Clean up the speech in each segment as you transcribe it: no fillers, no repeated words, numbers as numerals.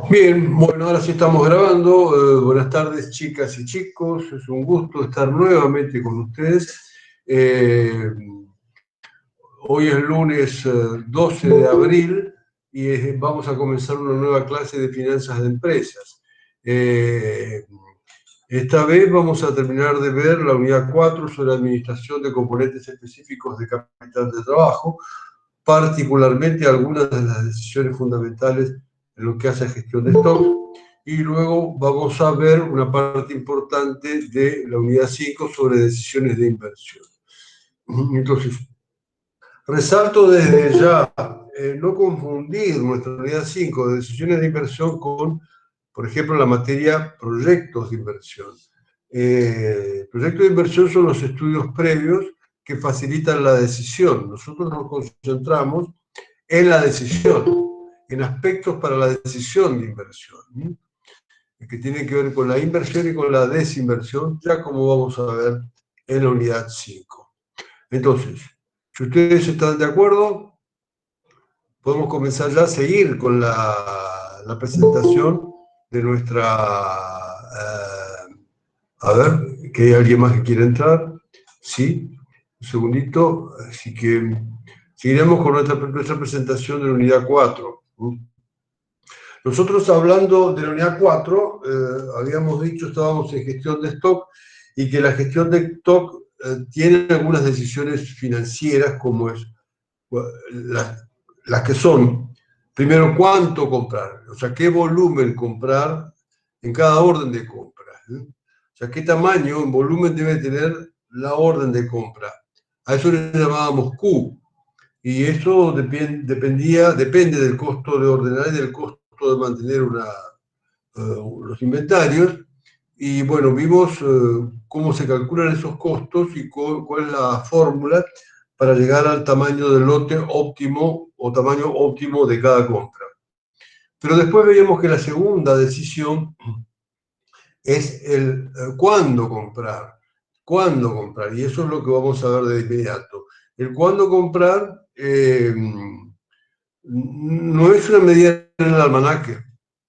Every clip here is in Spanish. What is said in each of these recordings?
Bien, bueno, ahora sí estamos grabando. Buenas tardes, chicas y chicos. Es un gusto estar nuevamente con ustedes. Hoy es lunes 12 de abril y vamos a comenzar una nueva clase de finanzas de empresas. Esta vez vamos a terminar de ver la unidad 4 sobre administración de componentes específicos de capital de trabajo, particularmente algunas de las decisiones fundamentales en lo que hace a gestión de stock, y luego vamos a ver una parte importante de la unidad 5 sobre decisiones de inversión. Entonces, resalto desde ya no confundir nuestra unidad 5 de decisiones de inversión con, por ejemplo, la materia proyectos de inversión. Proyectos de inversión son los estudios previos que facilitan la decisión. Nosotros nos concentramos en la decisión, en aspectos para la decisión de inversión, que tienen que ver con la inversión y con la desinversión, ya como vamos a ver en la unidad 5. Entonces, si ustedes están de acuerdo, podemos comenzar ya a seguir con la presentación de nuestra... a ver, que hay alguien más que quiere entrar. Sí, un segundito. Así que seguiremos con nuestra presentación de la unidad 4. Nosotros, hablando de la unidad 4, habíamos dicho, estábamos en gestión de stock, y que la gestión de stock tiene algunas decisiones financieras, como es las que son, primero, cuánto comprar, o sea, qué volumen comprar en cada orden de compra. O sea, qué tamaño en volumen debe tener la orden de compra. A eso le llamábamos Q, y eso depende del costo de ordenar y del costo de mantener los inventarios. Y bueno, vimos cómo se calculan esos costos y cuál es la fórmula para llegar al tamaño del lote óptimo o tamaño óptimo de cada compra. Pero después veíamos que la segunda decisión es el cuándo comprar. ¿Cuándo comprar? Y eso es lo que vamos a ver de inmediato. El cuándo comprar no es una medida en el almanaque.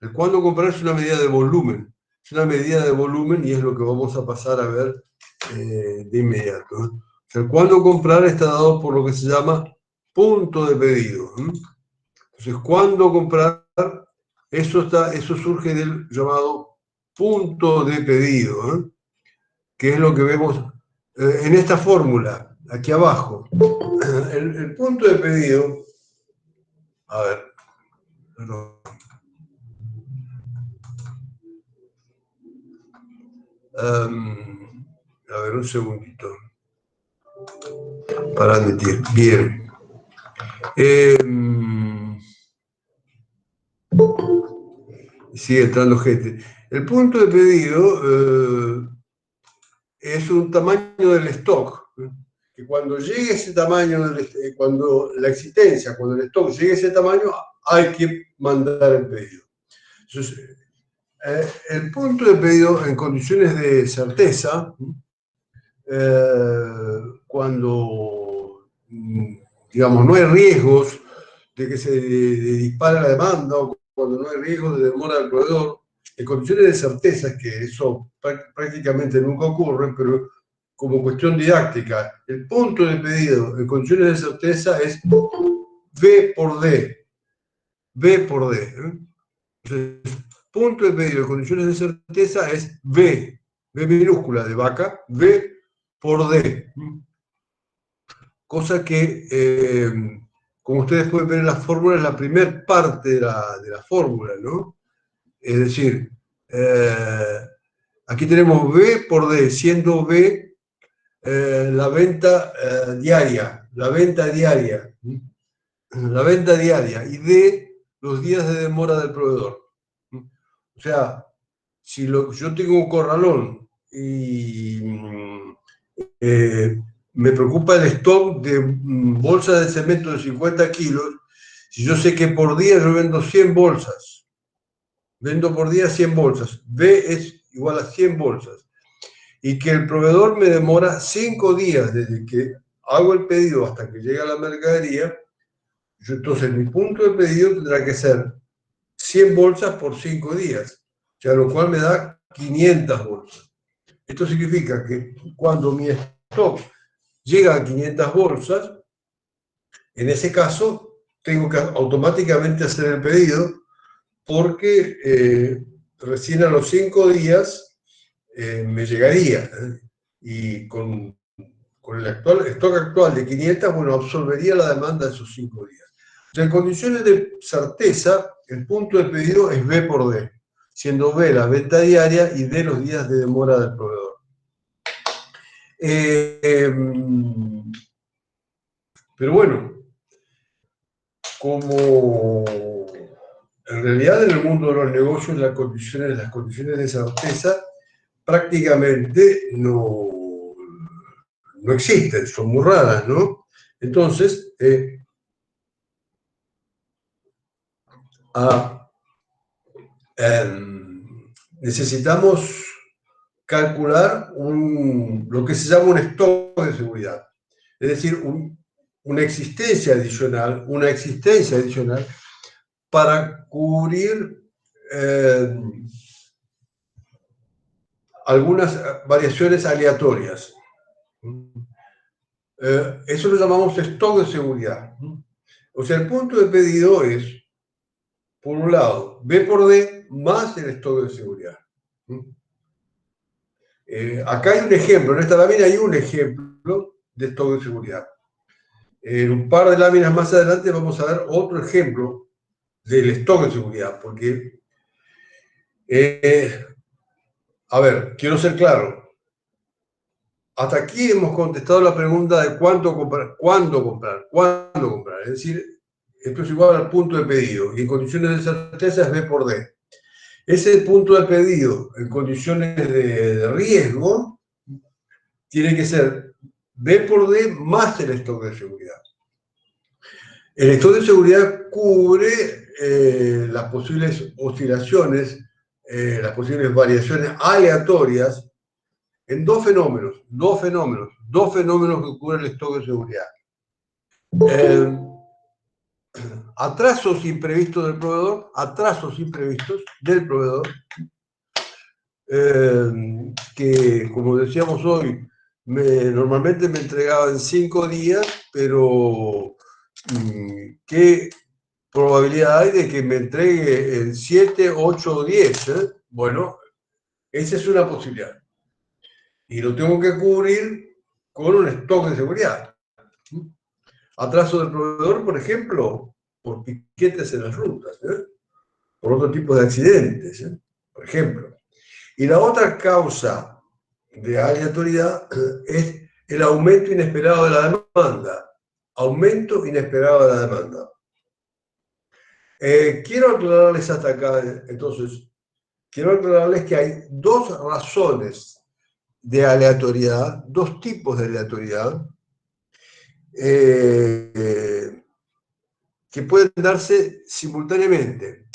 El cuándo comprar es una medida de volumen. Es una medida de volumen y es lo que vamos a pasar a ver de inmediato. O sea, el cuándo comprar está dado por lo que se llama punto de pedido. Entonces, cuándo comprar, eso surge del llamado punto de pedido, que es lo que vemos en esta fórmula, aquí abajo. El punto de pedido, a ver, perdón. A ver, un segundito. Para admitir. Bien. Sigue entrando gente. El punto de pedido es un tamaño del stock. Que cuando llegue ese tamaño, cuando el stock llegue a ese tamaño, hay que mandar el pedido. Entonces, el punto de pedido en condiciones de certeza, cuando, digamos, no hay riesgos de que se dispare la demanda, o cuando no hay riesgos de demora del proveedor, en condiciones de certeza, que eso prácticamente nunca ocurre, pero como cuestión didáctica, el punto de pedido en condiciones de certeza es B por D. B por D. Entonces, punto de pedido en condiciones de certeza es B minúscula de vaca, B por D. Cosa que, como ustedes pueden ver en las fórmulas, es la primera parte de la fórmula, ¿no? Es decir, aquí tenemos B por D, siendo B la venta diaria, la venta diaria, y D los días de demora del proveedor. O sea, si yo tengo un corralón y me preocupa el stock de bolsas de cemento de 50 kilos, si yo sé que por día yo vendo 100 bolsas, vendo por día 100 bolsas, B es igual a 100 bolsas, y que el proveedor me demora 5 días desde que hago el pedido hasta que llega la mercadería, Entonces mi punto de pedido tendrá que ser 100 bolsas por 5 días, o sea, lo cual me da 500 bolsas. Esto significa que cuando mi stock llega a 500 bolsas, en ese caso tengo que automáticamente hacer el pedido porque recién a los 5 días me llegaría. Y con el stock actual de 500, bueno, absorbería la demanda de esos 5 días. O sea, en condiciones de certeza, el punto de pedido es B por D, siendo B la venta diaria y D los días de demora del proveedor. Pero bueno, como en realidad en el mundo de los negocios las condiciones de certeza prácticamente no existen, son muy raras, ¿no? Entonces, necesitamos calcular lo que se llama un stock de seguridad, es decir, una existencia adicional para cubrir algunas variaciones aleatorias. Eso lo llamamos stock de seguridad. O sea, el punto de pedido es, por un lado, B por D más el stock de seguridad. Acá hay un ejemplo, en esta lámina hay un ejemplo de stock de seguridad. En un par de láminas más adelante vamos a ver otro ejemplo del stock de seguridad, porque, a ver, quiero ser claro. Hasta aquí hemos contestado la pregunta de cuánto comprar, cuándo comprar. Es decir, esto es igual al punto de pedido y en condiciones de certeza es B por D. Ese punto de pedido en condiciones de riesgo tiene que ser B por D más el stock de seguridad. El stock de seguridad cubre las posibles oscilaciones, las posibles variaciones aleatorias en dos fenómenos que cubren el stock de seguridad. Atrasos imprevistos del proveedor, que como decíamos hoy, normalmente me entregaba en 5 días, pero ¿qué probabilidad hay de que me entregue en 7, 8 o 10? Bueno, esa es una posibilidad. Y lo tengo que cubrir con un stock de seguridad. Atraso del proveedor, por ejemplo, por piquetes en las rutas, por otro tipo de accidentes, por ejemplo. Y la otra causa de aleatoriedad es el aumento inesperado de la demanda. Aumento inesperado de la demanda. Quiero aclararles hasta acá, entonces, quiero aclararles que hay dos razones de aleatoriedad, dos tipos de aleatoriedad, que pueden darse simultáneamente.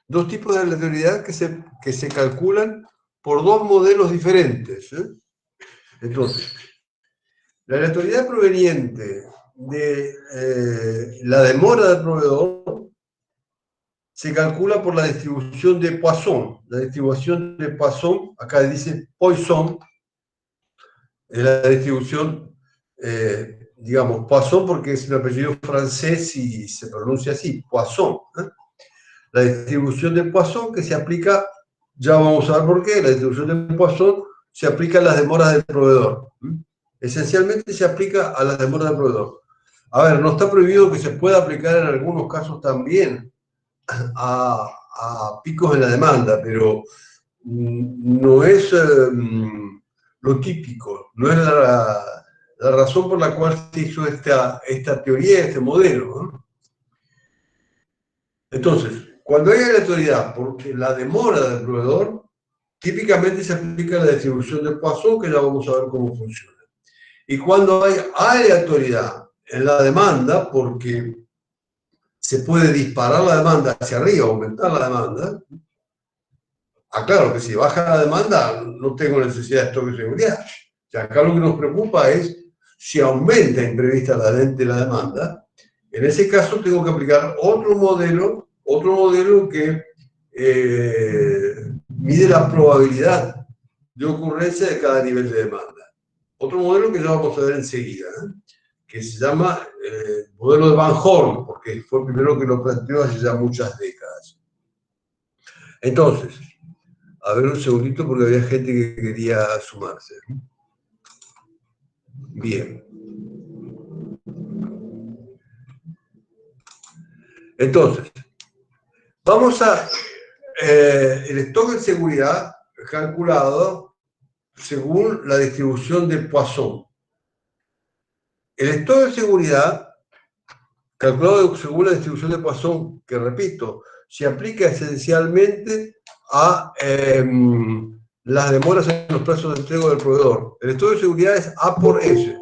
Dos tipos de aleatoriedad que se calculan por dos modelos diferentes. Entonces, la aleatoriedad proveniente de la demora del proveedor se calcula por la distribución de Poisson. La distribución de Poisson, acá dice Poisson, es la distribución, digamos, Poisson porque es un apellido francés y se pronuncia así, Poisson. La distribución de Poisson que se aplica, ya vamos a ver por qué, la distribución de Poisson se aplica a las demoras del proveedor. Esencialmente se aplica a las demoras del proveedor. A ver, no está prohibido que se pueda aplicar en algunos casos también a picos en la demanda, pero no es lo típico, no es la razón por la cual se hizo esta teoría, este modelo, ¿no? Entonces, cuando hay aleatoriedad porque la demora del proveedor, típicamente se aplica la distribución de Poisson, que ya vamos a ver cómo funciona. Y cuando hay aleatoriedad en la demanda, porque se puede disparar la demanda hacia arriba, aumentar la demanda, claro que si baja la demanda no tengo necesidad de stock de seguridad. O sea, acá lo que nos preocupa es si aumenta imprevista la demanda, En ese caso tengo que aplicar otro modelo que mide la probabilidad de ocurrencia de cada nivel de demanda. Otro modelo que ya vamos a ver enseguida, que se llama modelo de Van Horn, porque fue el primero que lo planteó hace ya muchas décadas. Entonces, a ver un segundito porque había gente que quería sumarse. Bien. Entonces, vamos a el stock de seguridad calculado según la distribución de Poisson. El stock de seguridad calculado según la distribución de Poisson, que repito, se aplica esencialmente a las demoras en los plazos de entrega del proveedor. El stock de seguridad es A por S.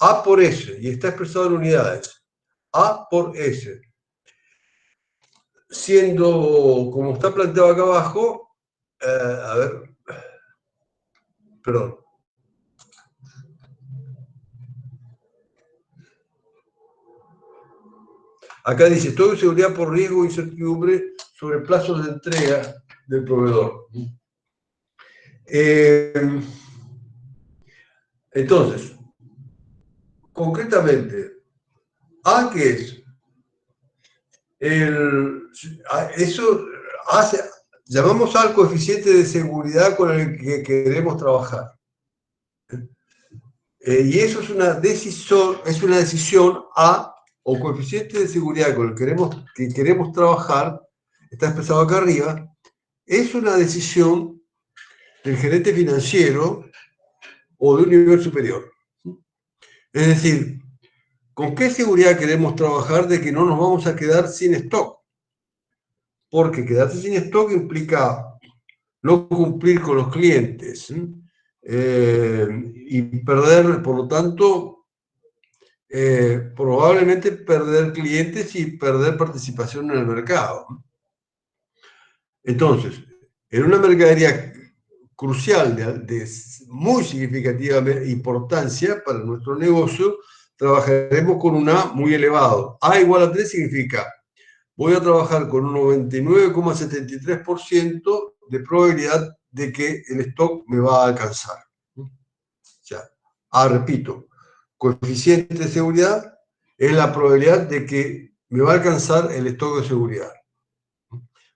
A por S, y está expresado en unidades. A por S. Siendo, como está planteado acá abajo, a ver, perdón. Acá dice, stock de seguridad por riesgo e incertidumbre sobre plazos de entrega del proveedor. Entonces, concretamente, A, ¿qué es? Eso hace, llamamos al coeficiente de seguridad con el que queremos trabajar. Y eso es una decisión A, o coeficiente de seguridad con el que queremos trabajar, está expresado acá arriba, es una decisión del gerente financiero o de un nivel superior. Es decir, ¿con qué seguridad queremos trabajar de que no nos vamos a quedar sin stock? Porque quedarse sin stock implica no cumplir con los clientes y perder, por lo tanto, probablemente perder clientes y perder participación en el mercado. Entonces, en una mercadería crucial de muy significativa importancia para nuestro negocio, trabajaremos con un A muy elevado. A igual a 3 significa, voy a trabajar con un 99,73% de probabilidad de que el stock me va a alcanzar. O sea, A, repito, coeficiente de seguridad es la probabilidad de que me va a alcanzar el stock de seguridad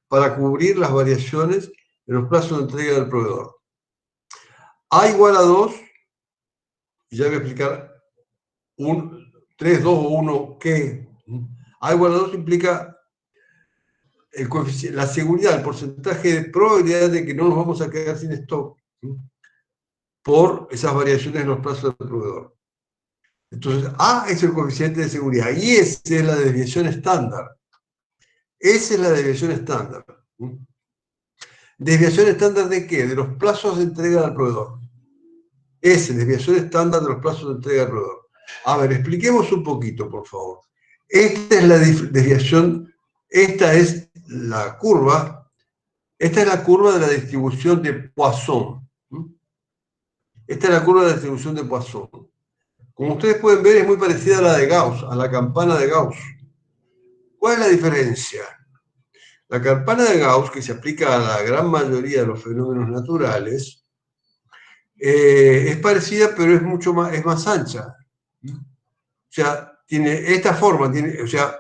para cubrir las variaciones en los plazos de entrega del proveedor. A igual a 2, y ya voy a explicar 3, 2 o 1 qué. A igual a 2 implica la seguridad, el porcentaje de probabilidad de que no nos vamos a quedar sin stock por esas variaciones en los plazos del proveedor. Entonces, A es el coeficiente de seguridad y esa es la desviación estándar. Esa es la desviación estándar. ¿Desviación estándar de qué? De los plazos de entrega del proveedor. Esa es desviación estándar de los plazos de entrega del proveedor. A ver, expliquemos un poquito, por favor. Esta es la desviación, esta es la curva de la distribución de Poisson. Esta es la curva de la distribución de Poisson. Como ustedes pueden ver, es muy parecida a la de Gauss, a la campana de Gauss. ¿Cuál es la diferencia? La campana de Gauss, que se aplica a la gran mayoría de los fenómenos naturales, es parecida, pero es más ancha. O sea, tiene esta forma, o sea,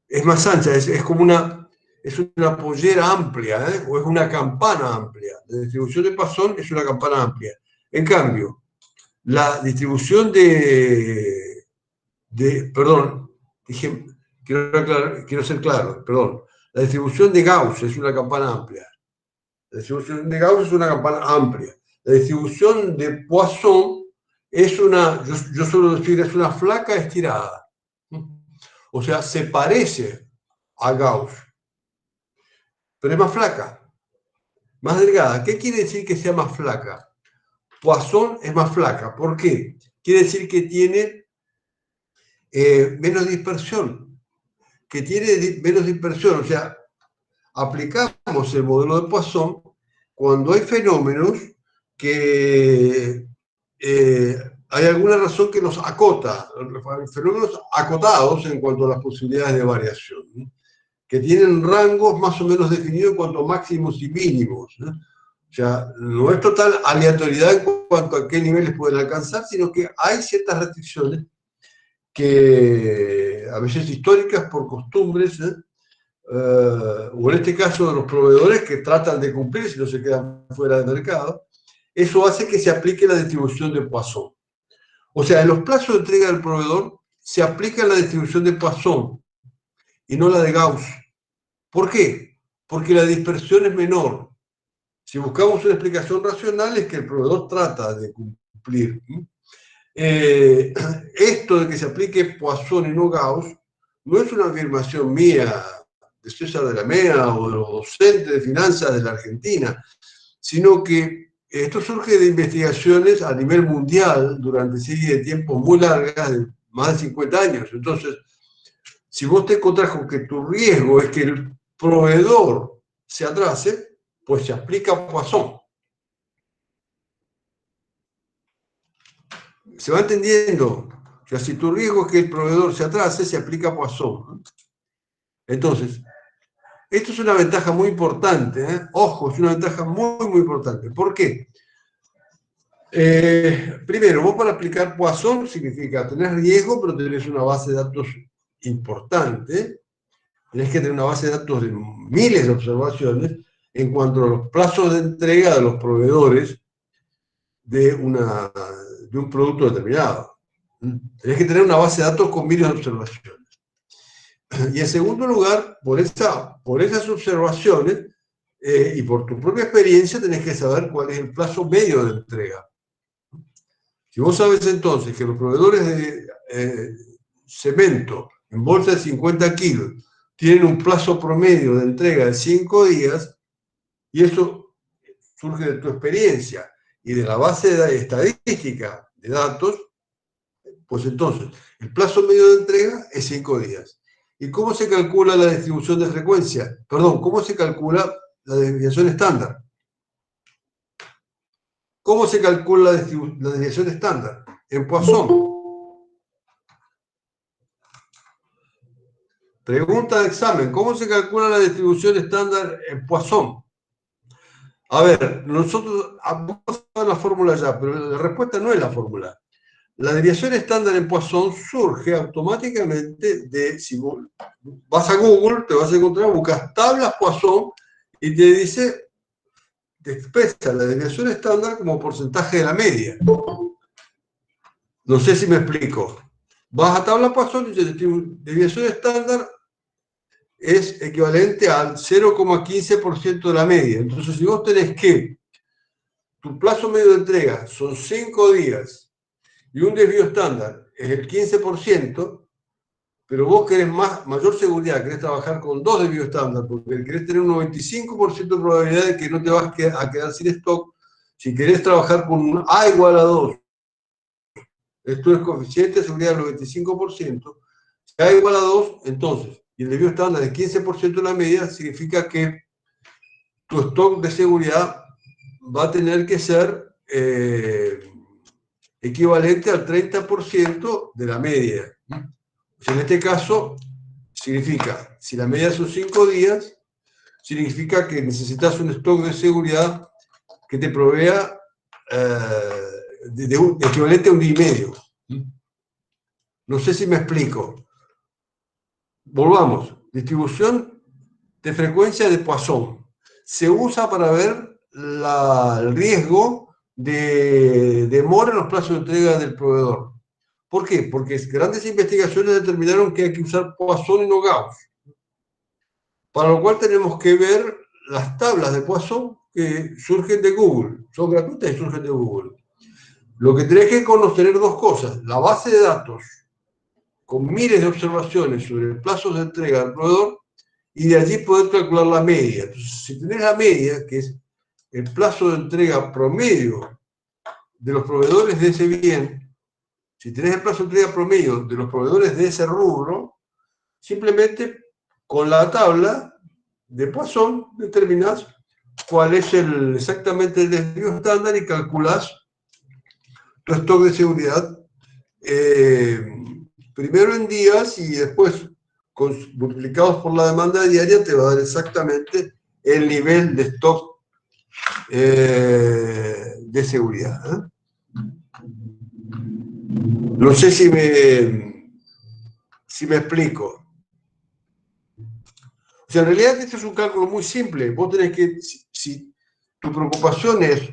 es más ancha, es como una pollera amplia, o es una campana amplia. La distribución de Poisson es una campana amplia. En cambio, la distribución perdón, quiero ser claro, perdón. La distribución de Gauss es una campana amplia. La distribución de Gauss es una campana amplia. La distribución de Poisson es yo suelo decir, es una flaca estirada. O sea, se parece a Gauss, pero es más flaca, más delgada. ¿Qué quiere decir que sea más flaca? Poisson es más flaca. ¿Por qué? Quiere decir que tiene menos dispersión. O sea, aplicamos el modelo de Poisson cuando hay fenómenos que hay alguna razón que nos acota, fenómenos acotados en cuanto a las posibilidades de variación, ¿no? Que tienen rangos más o menos definidos en cuanto a máximos y mínimos, ¿no? O sea, no es total aleatoriedad en cuanto a qué niveles pueden alcanzar, sino que hay ciertas restricciones que a veces históricas por costumbres, o en este caso de los proveedores que tratan de cumplir si no se quedan fuera del mercado, eso hace que se aplique la distribución de Poisson. O sea, en los plazos de entrega del proveedor se aplica la distribución de Poisson y no la de Gauss. ¿Por qué? Porque la dispersión es menor. Si buscamos una explicación racional es que el proveedor trata de cumplir. Esto de que se aplique Poisson y no Gauss no es una afirmación mía, de César de la Mea o de los docentes de finanzas de la Argentina, sino que esto surge de investigaciones a nivel mundial durante serie de tiempos muy largas, de más de 50 años. Entonces, si vos te encontrás con que tu riesgo es que el proveedor se atrase, pues se aplica Poisson. ¿Se va entendiendo? O sea, si tu riesgo es que el proveedor se atrase, se aplica Poisson. Entonces, esto es una ventaja muy importante, ¿eh? Ojo, es una ventaja muy, muy importante. ¿Por qué? Primero, vos para aplicar Poisson significa tener riesgo, pero tenés una base de datos importante. Tenés que tener una base de datos de miles de observaciones en cuanto a los plazos de entrega de los proveedores de un producto determinado. Tenés que tener una base de datos con miles de observaciones. Y en segundo lugar, por esas observaciones y por tu propia experiencia, tenés que saber cuál es el plazo medio de entrega. Si vos sabes entonces que los proveedores de cemento en bolsa de 50 kilos tienen un plazo promedio de entrega de 5 días, y eso surge de tu experiencia y de la base estadística de datos, pues entonces el plazo medio de entrega es 5 días. ¿Y cómo se calcula la distribución de frecuencia? Perdón, ¿cómo se calcula la desviación estándar? ¿Cómo se calcula la desviación estándar? En Poisson. Pregunta de examen, ¿cómo se calcula la distribución estándar en Poisson? A ver, nosotros vamos a la fórmula ya, pero la respuesta no es la fórmula. La desviación estándar en Poisson surge automáticamente si vas a Google, te vas a encontrar, buscas tablas Poisson y te dice, te expresa la desviación estándar como porcentaje de la media. No sé si me explico. Vas a tabla Poisson y dice, desviación estándar es equivalente al 0,15% de la media. Entonces, si vos tenés que tu plazo medio de entrega son 5 días y un desvío estándar es el 15%, pero vos querés mayor seguridad, querés trabajar con 2 desvíos estándar, porque querés tener un 95% de probabilidad de que no te vas a quedar sin stock. Si querés trabajar con un A igual a 2, esto es coeficiente de seguridad del 95%, si A igual a 2, entonces, y el desvío estándar es 15% de la media, significa que tu stock de seguridad va a tener que ser equivalente al 30% de la media. O sea, en este caso, significa, si la media son 5 días, significa que necesitas un stock de seguridad que te provea equivalente a un día y medio. No sé si me explico. Volvamos. Distribución de frecuencia de Poisson. Se usa para ver el riesgo de demora en los plazos de entrega del proveedor. ¿Por qué? Porque grandes investigaciones determinaron que hay que usar Poisson y no Gauss. Para lo cual tenemos que ver las tablas de Poisson que surgen de Google. Son gratuitas y surgen de Google. Lo que tenés que conocer es dos cosas. La base de datos con miles de observaciones sobre plazos de entrega del proveedor y de allí poder calcular la media. Entonces, si tenés la media, que es el plazo de entrega promedio de los proveedores de ese bien, si tenés el plazo de entrega promedio de los proveedores de ese rubro, simplemente con la tabla de Poisson determinás cuál es exactamente el desvío estándar y calculás tu stock de seguridad, primero en días y después multiplicados por la demanda diaria te va a dar exactamente el nivel de stock de seguridad. No sé si me explico. O sea, en realidad este es un cálculo muy simple. Vos tenés que, si tu preocupación es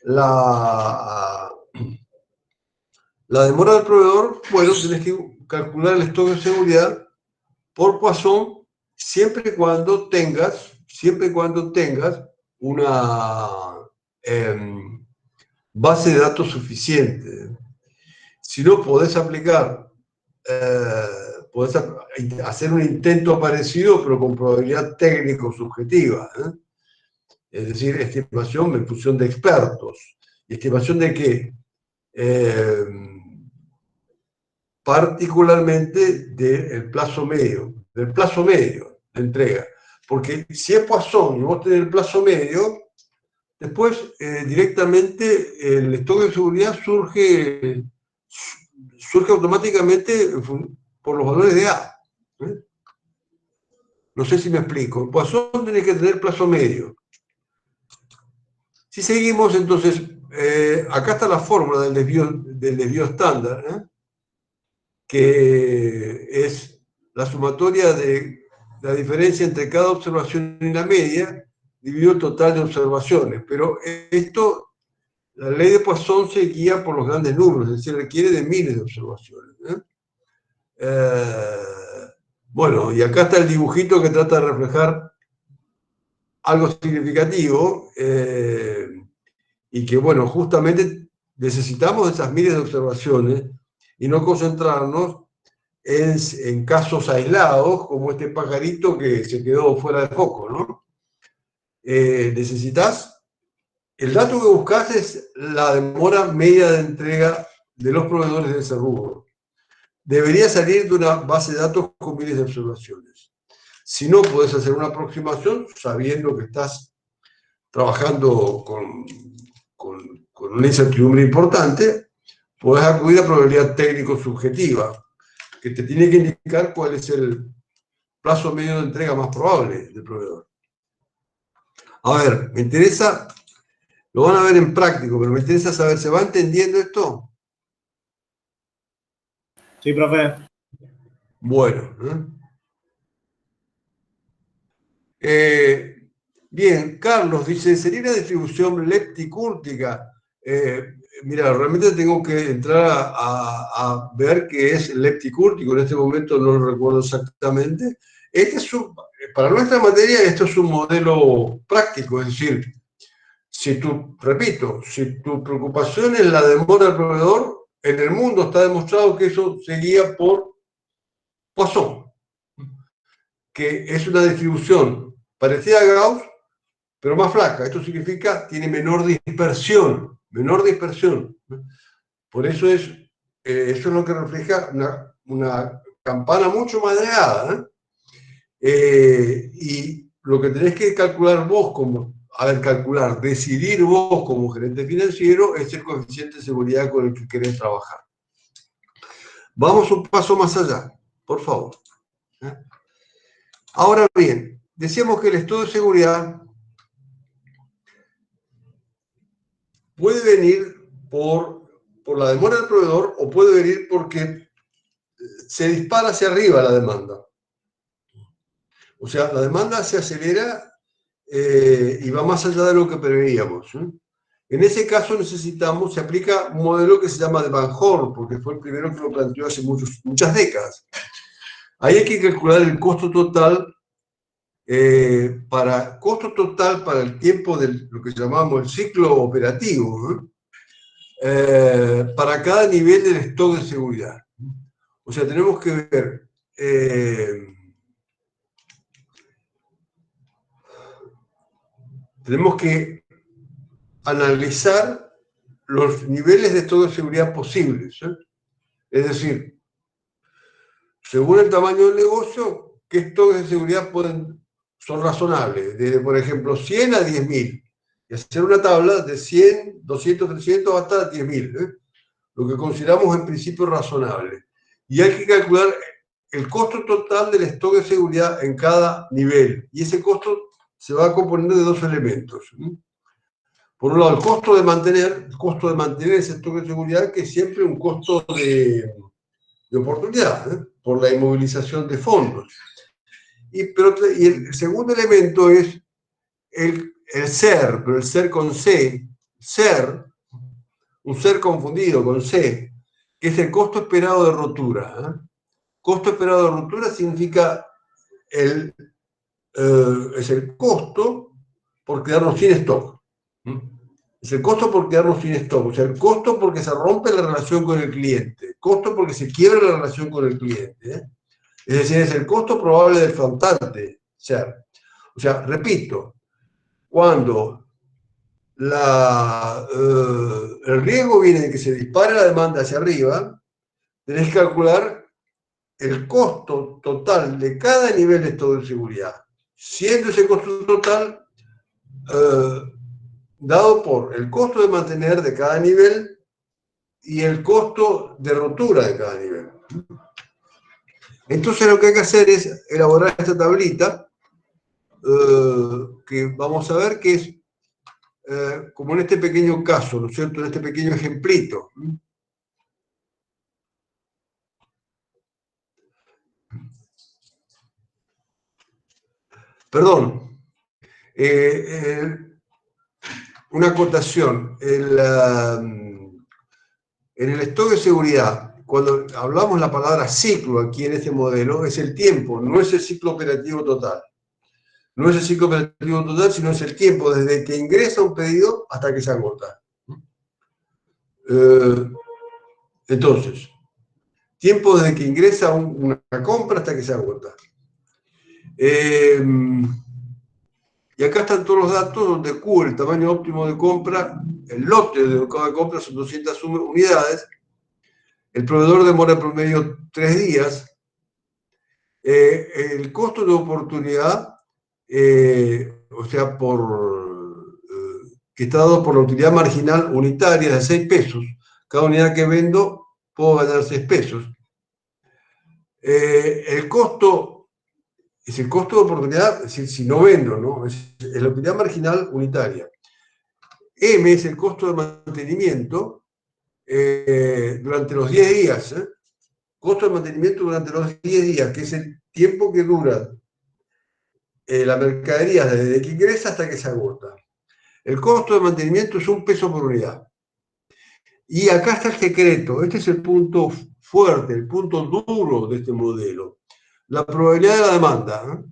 la demora del proveedor, bueno, tenés que calcular el stock de seguridad por Poisson siempre y cuando tengas una base de datos suficiente. Si no, podés aplicar, podés hacer un intento parecido, pero con probabilidad técnico-subjetiva. Es decir, estimación en función de expertos. ¿Estimación de qué? Particularmente del plazo medio de entrega. Porque si es Poisson y vos tenés el plazo medio, después directamente el stock de seguridad surge automáticamente por los valores de A. No sé si me explico. En Poisson tenés que tener plazo medio. Si seguimos, entonces, acá está la fórmula del desvío estándar, que es la sumatoria de la diferencia entre cada observación y la media, dividido el total de observaciones. Pero esto, la ley de Poisson se guía por los grandes números, es decir, requiere de miles de observaciones. Bueno, y acá está el dibujito que trata de reflejar algo significativo, y que, bueno, justamente necesitamos esas miles de observaciones y no concentrarnos en casos aislados, como este pajarito que se quedó fuera de foco, ¿no? Necesitas, el dato que buscas es la demora media de entrega de los proveedores de ese rubro. Debería salir de una base de datos con miles de observaciones. Si no, puedes hacer una aproximación sabiendo que estás trabajando con una incertidumbre importante, puedes acudir a probabilidad técnico-subjetiva, que te tiene que indicar cuál es el plazo medio de entrega más probable del proveedor. A ver, me interesa, lo van a ver en práctico, pero me interesa saber, ¿se va entendiendo esto? Sí, profe. Bueno. Bien, Carlos dice, ¿sería una distribución lepticúrtica? Mira, realmente tengo que entrar a ver qué es lepticúrtico, en este momento no lo recuerdo exactamente. Para nuestra materia esto es un modelo práctico, es decir, repito, si tu preocupación es la demora del proveedor, en el mundo está demostrado que eso se guía por Poisson, que es una distribución parecida a Gauss, pero más flaca. Esto significa tiene menor dispersión. Por eso eso es lo que refleja una campana mucho más delgada. Y lo que tenés que calcular vos decidir vos como gerente financiero es el coeficiente de seguridad con el que querés trabajar. Vamos un paso más allá, por favor. Ahora bien, decíamos que el estudio de seguridad puede venir por la demora del proveedor o puede venir porque se dispara hacia arriba la demanda. O sea, la demanda se acelera y va más allá de lo que preveíamos. En ese caso se aplica un modelo que se llama de Van Horn, porque fue el primero que lo planteó hace muchas décadas. Ahí hay que calcular el costo total para el tiempo de lo que llamamos el ciclo operativo, para cada nivel del stock de seguridad. O sea, tenemos que ver tenemos que analizar los niveles de stock de seguridad posibles. Es decir, según el tamaño del negocio, ¿qué stocks de seguridad son razonables? Desde, por ejemplo, 100 a 10.000. y hacer una tabla de 100, 200, 300 hasta 10.000, lo que consideramos en principio razonable. Y hay que calcular el costo total del stock de seguridad en cada nivel. Y ese costo se va a componer de dos elementos. Por un lado, el costo de mantener ese stock de seguridad, que es siempre un costo de oportunidad, por la inmovilización de fondos. Y el segundo elemento es el ser, pero el ser con C, un ser confundido con C, que es el costo esperado de rotura. Costo esperado de rotura significa es el costo por quedarnos sin stock. Es el costo por quedarnos sin stock, o sea, el costo porque se rompe la relación con el cliente, costo porque se quiebra la relación con el cliente. Es decir, es el costo probable del faltante ser. O sea, repito, cuando el riesgo viene de que se dispare la demanda hacia arriba, tenés que calcular el costo total de cada nivel de stock de seguridad, siendo ese costo total dado por el costo de mantener de cada nivel y el costo de rotura de cada nivel. Entonces lo que hay que hacer es elaborar esta tablita que vamos a ver que es como en este pequeño caso, ¿no es cierto? En este pequeño ejemplito. Perdón. Una acotación. En el stock de seguridad, cuando hablamos la palabra ciclo aquí en este modelo, es el tiempo, no es el ciclo operativo total. No es el ciclo operativo total, sino es el tiempo desde que ingresa un pedido hasta que se agota. Entonces, tiempo desde que ingresa una compra hasta que se agota. Y acá están todos los datos donde Q, el tamaño óptimo de compra, el lote de cada compra son 200 unidades, el proveedor demora en promedio 3 días, el costo de oportunidad, o sea, que está dado por la utilidad marginal unitaria de 6 pesos. Cada unidad que vendo puedo ganar 6 pesos. El costo es el costo de oportunidad, es decir, si no vendo, ¿no? Es la utilidad marginal unitaria. M es el costo de mantenimiento durante los 10 días. Costo de mantenimiento durante los 10 días, que es el tiempo que dura la mercadería desde que ingresa hasta que se agota. El costo de mantenimiento es 1 peso por unidad. Y acá está el secreto, este es el punto fuerte, el punto duro de este modelo. La probabilidad de la demanda.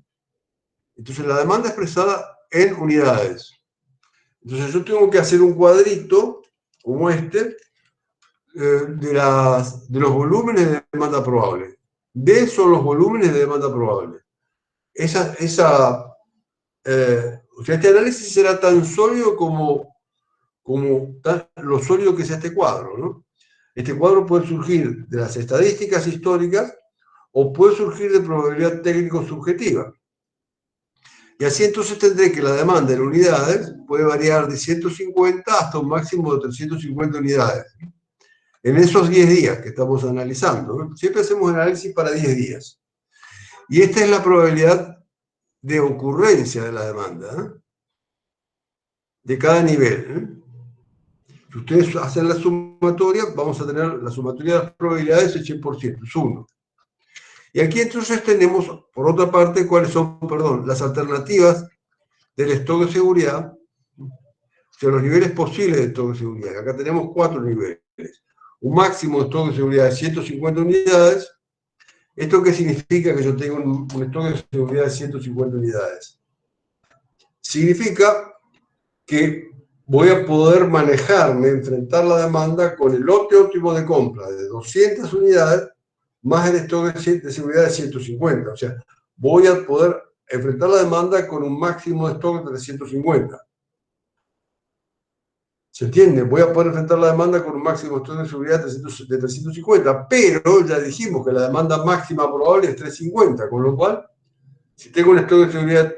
Entonces la demanda expresada en unidades. Entonces yo tengo que hacer un cuadrito como este de los volúmenes de demanda probable. D son los volúmenes de demanda probable. O sea, este análisis será tan sólido como lo sólido que sea este cuadro, ¿no? Este cuadro puede surgir de las estadísticas históricas o puede surgir de probabilidad técnico-subjetiva. Y así entonces tendré que la demanda en unidades puede variar de 150 hasta un máximo de 350 unidades. En esos 10 días que estamos analizando, ¿no? Siempre hacemos análisis para 10 días. Y esta es la probabilidad de ocurrencia de la demanda, de cada nivel. Si ustedes hacen la sumatoria, vamos a tener la sumatoria de las probabilidades el 100%, es 1. Y aquí entonces tenemos, por otra parte, cuáles son, las alternativas del stock de seguridad, o sea, los niveles posibles de stock de seguridad. Acá tenemos 4 niveles. Un máximo de stock de seguridad de 150 unidades. ¿Esto qué significa que yo tengo un stock de seguridad de 150 unidades? Significa que voy a poder manejarme, enfrentar la demanda con el lote óptimo de compra de 200 unidades más el stock de seguridad de 150. O sea, voy a poder enfrentar la demanda con un máximo de stock de 350. ¿Se entiende? Voy a poder enfrentar la demanda con un máximo de stock de seguridad de 350, pero ya dijimos que la demanda máxima probable es 350, con lo cual, si tengo un stock de seguridad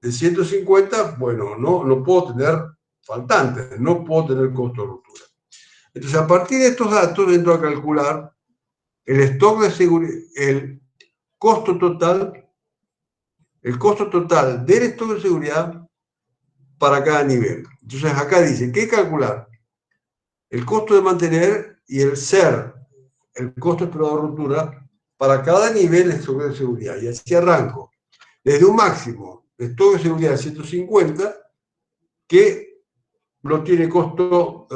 de 150, bueno, no puedo tener faltantes, no puedo tener costo de ruptura. Entonces, a partir de estos datos, entro a calcular el stock de seguridad, el costo total del stock de seguridad para cada nivel. Entonces, acá dice, ¿qué calcular? El costo de mantener y el SER, el costo esperado de ruptura, para cada nivel de stock de seguridad. Y así arranco. Desde un máximo de stock de seguridad de 150, que no tiene costo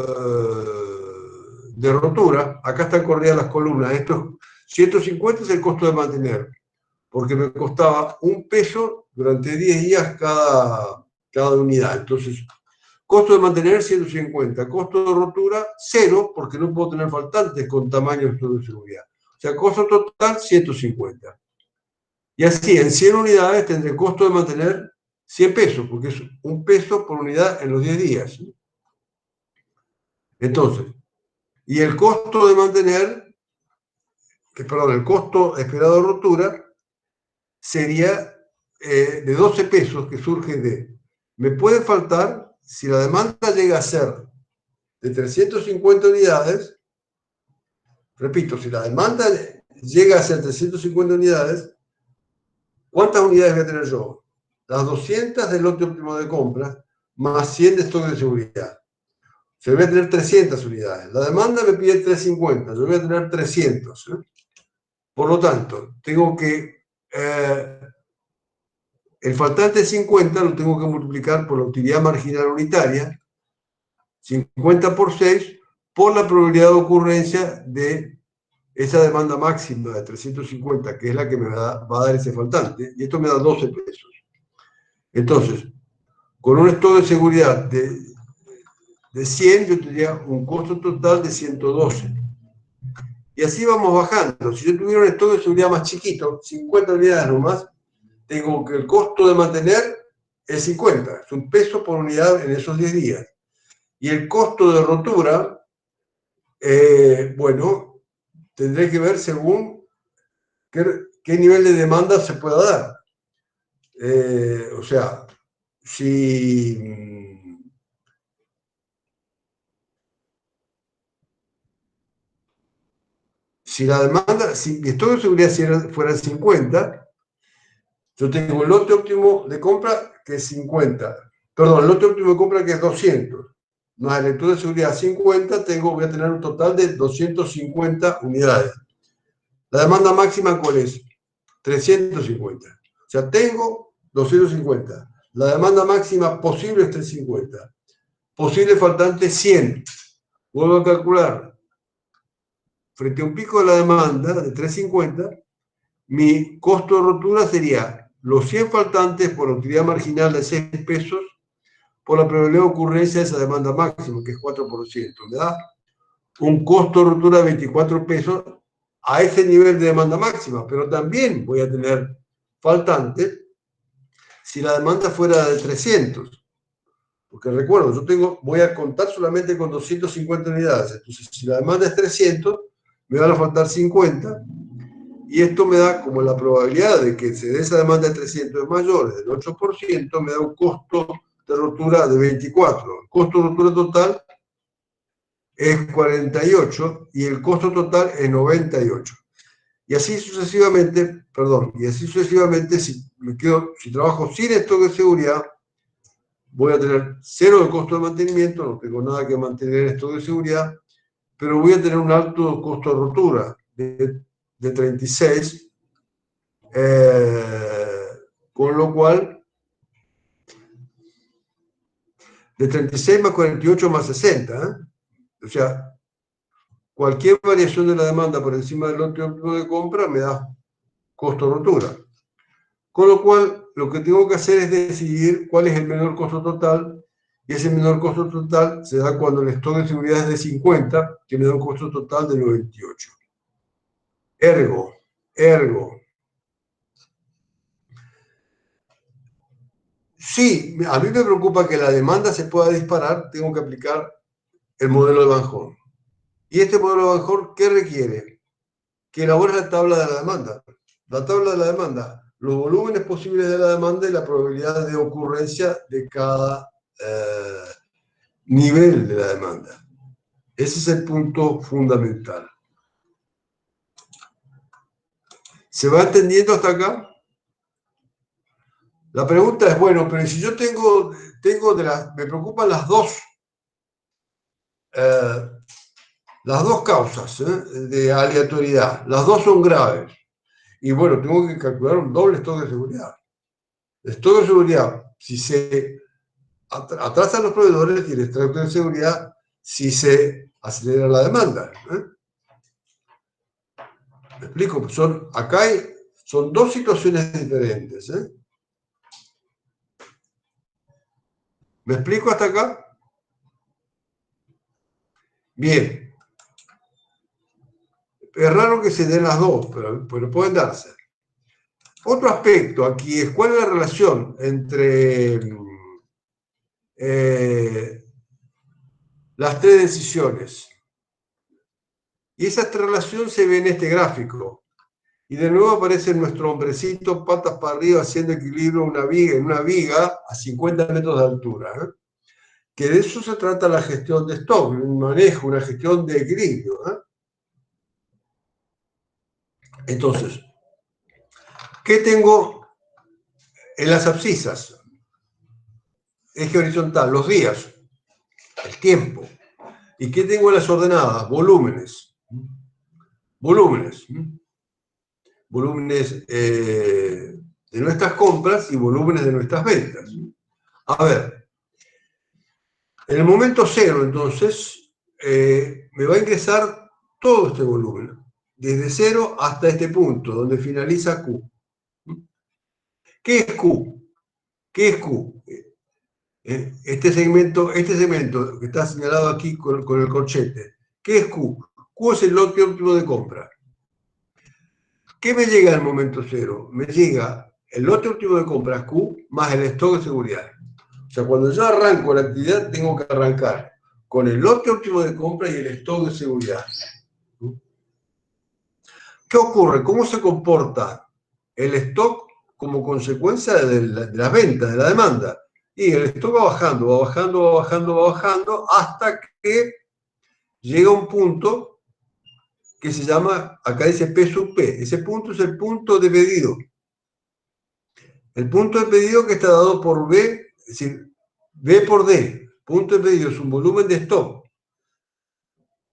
de rotura. Acá están corridas las columnas. Estos 150 es el costo de mantener, porque me costaba $1 durante 10 días cada unidad. Entonces, costo de mantener 150, costo de rotura 0, porque no puedo tener faltantes con tamaño de seguridad. O sea, costo total 150. Y así, en 100 unidades tendré costo de mantener 100 pesos, porque es $1 por unidad en los 10 días. Entonces, y el costo de mantener, el costo esperado de rotura sería de 12 pesos, que surge de, me puede faltar, si la demanda llega a ser de 350 unidades, repito, si la demanda llega a ser 350 unidades, ¿cuántas unidades voy a tener yo? Las 200 del lote óptimo de compra, más 100 de stock de seguridad. Se voy a tener 300 unidades. La demanda me pide 350, yo voy a tener 300. Por lo tanto, tengo que... el faltante 50 lo tengo que multiplicar por la utilidad marginal unitaria, 50 por 6, por la probabilidad de ocurrencia de esa demanda máxima de 350, que es la que me va a dar ese faltante, y esto me da 12 pesos. Entonces, con un stock de seguridad de 100, yo tendría un costo total de 112. Y así vamos bajando. Si yo tuviera un stock de seguridad más chiquito, 50 unidades nomás, tengo que el costo de mantener es 50, es $1 por unidad en esos 10 días. Y el costo de rotura, bueno, tendré que ver según qué nivel de demanda se pueda dar. O sea, si la demanda, si mi stock de seguridad fuera 50, yo tengo el lote óptimo de compra que es 50. Perdón, el lote óptimo de compra que es 200. Más el stock de seguridad 50, voy a tener un total de 250 unidades. La demanda máxima, ¿cuál es? 350. O sea, tengo 250. La demanda máxima posible es 350. Posible faltante 100. Vuelvo a calcular. Frente a un pico de la demanda de 350, mi costo de rotura sería los 100 faltantes por la utilidad marginal de 6 pesos por la probabilidad de ocurrencia de esa demanda máxima, que es 4%. Me da un costo de rotura de 24 pesos a ese nivel de demanda máxima, pero también voy a tener faltantes si la demanda fuera de 300. Porque recuerdo, voy a contar solamente con 250 unidades. Entonces, si la demanda es 300, me van a faltar 50. Y esto me da, como la probabilidad de que se dé esa demanda de 300 es mayor del 8%, me da un costo de rotura de 24. El costo de rotura total es 48 y el costo total es 98. Y así sucesivamente, si trabajo sin stock de seguridad, voy a tener 0 de costo de mantenimiento, no tengo nada que mantener en stock de seguridad, pero voy a tener un alto costo de rotura de 36, con lo cual, de 36 más 48 más 60, o sea, cualquier variación de la demanda por encima del lote óptimo de compra me da costo de rotura. Con lo cual, lo que tengo que hacer es decidir cuál es el menor costo total, y ese menor costo total se da cuando el stock de seguridad es de 50, que me da un costo total de 98. Ergo. Sí, a mí me preocupa que la demanda se pueda disparar, tengo que aplicar el modelo de Van Horn. ¿Y este modelo de Van Horn qué requiere? Que elabore la tabla de la demanda. La tabla de la demanda los volúmenes posibles de la demanda y la probabilidad de ocurrencia de cada nivel de la demanda. Ese es el punto fundamental. ¿Se va entendiendo hasta acá? La pregunta es, bueno, pero si yo me preocupan las dos causas de aleatoriedad, las dos son graves. Y bueno, tengo que calcular un doble stock de seguridad. El stock de seguridad, si se atrasan los proveedores, y el stock de seguridad si se acelera la demanda. ¿Me explico? Acá son dos situaciones diferentes. ¿Me explico hasta acá? Bien. Es raro que se den las dos, pero pueden darse. Otro aspecto aquí es cuál es la relación entre las tres decisiones. Y esa relación se ve en este gráfico. Y de nuevo aparece nuestro hombrecito, patas para arriba, haciendo equilibrio en una viga a 50 metros de altura. Que de eso se trata la gestión de stock, un manejo, una gestión de equilibrio. Entonces, ¿qué tengo en las abscisas? Eje horizontal, los días, el tiempo. ¿Y qué tengo en las ordenadas? Volúmenes. Volúmenes. Volúmenes de nuestras compras y volúmenes de nuestras ventas. A ver, en el momento cero, entonces, me va a ingresar todo este volumen, desde cero hasta este punto, donde finaliza Q. ¿Qué es Q? ¿Qué es Q? Este segmento que está señalado aquí con el corchete. ¿Qué es Q? Q es el lote óptimo de compra. ¿Qué me llega al momento cero? Me llega el lote óptimo de compra Q más el stock de seguridad. O sea, cuando yo arranco la actividad, tengo que arrancar con el lote óptimo de compra y el stock de seguridad. ¿Qué ocurre? ¿Cómo se comporta el stock como consecuencia de las ventas, de la demanda? Y el stock va bajando, va bajando, va bajando, va bajando, hasta que llega un punto que se llama, acá dice P sub P. Ese punto es el punto de pedido. El punto de pedido que está dado por B, es decir, B por D. Punto de pedido es un volumen de stock.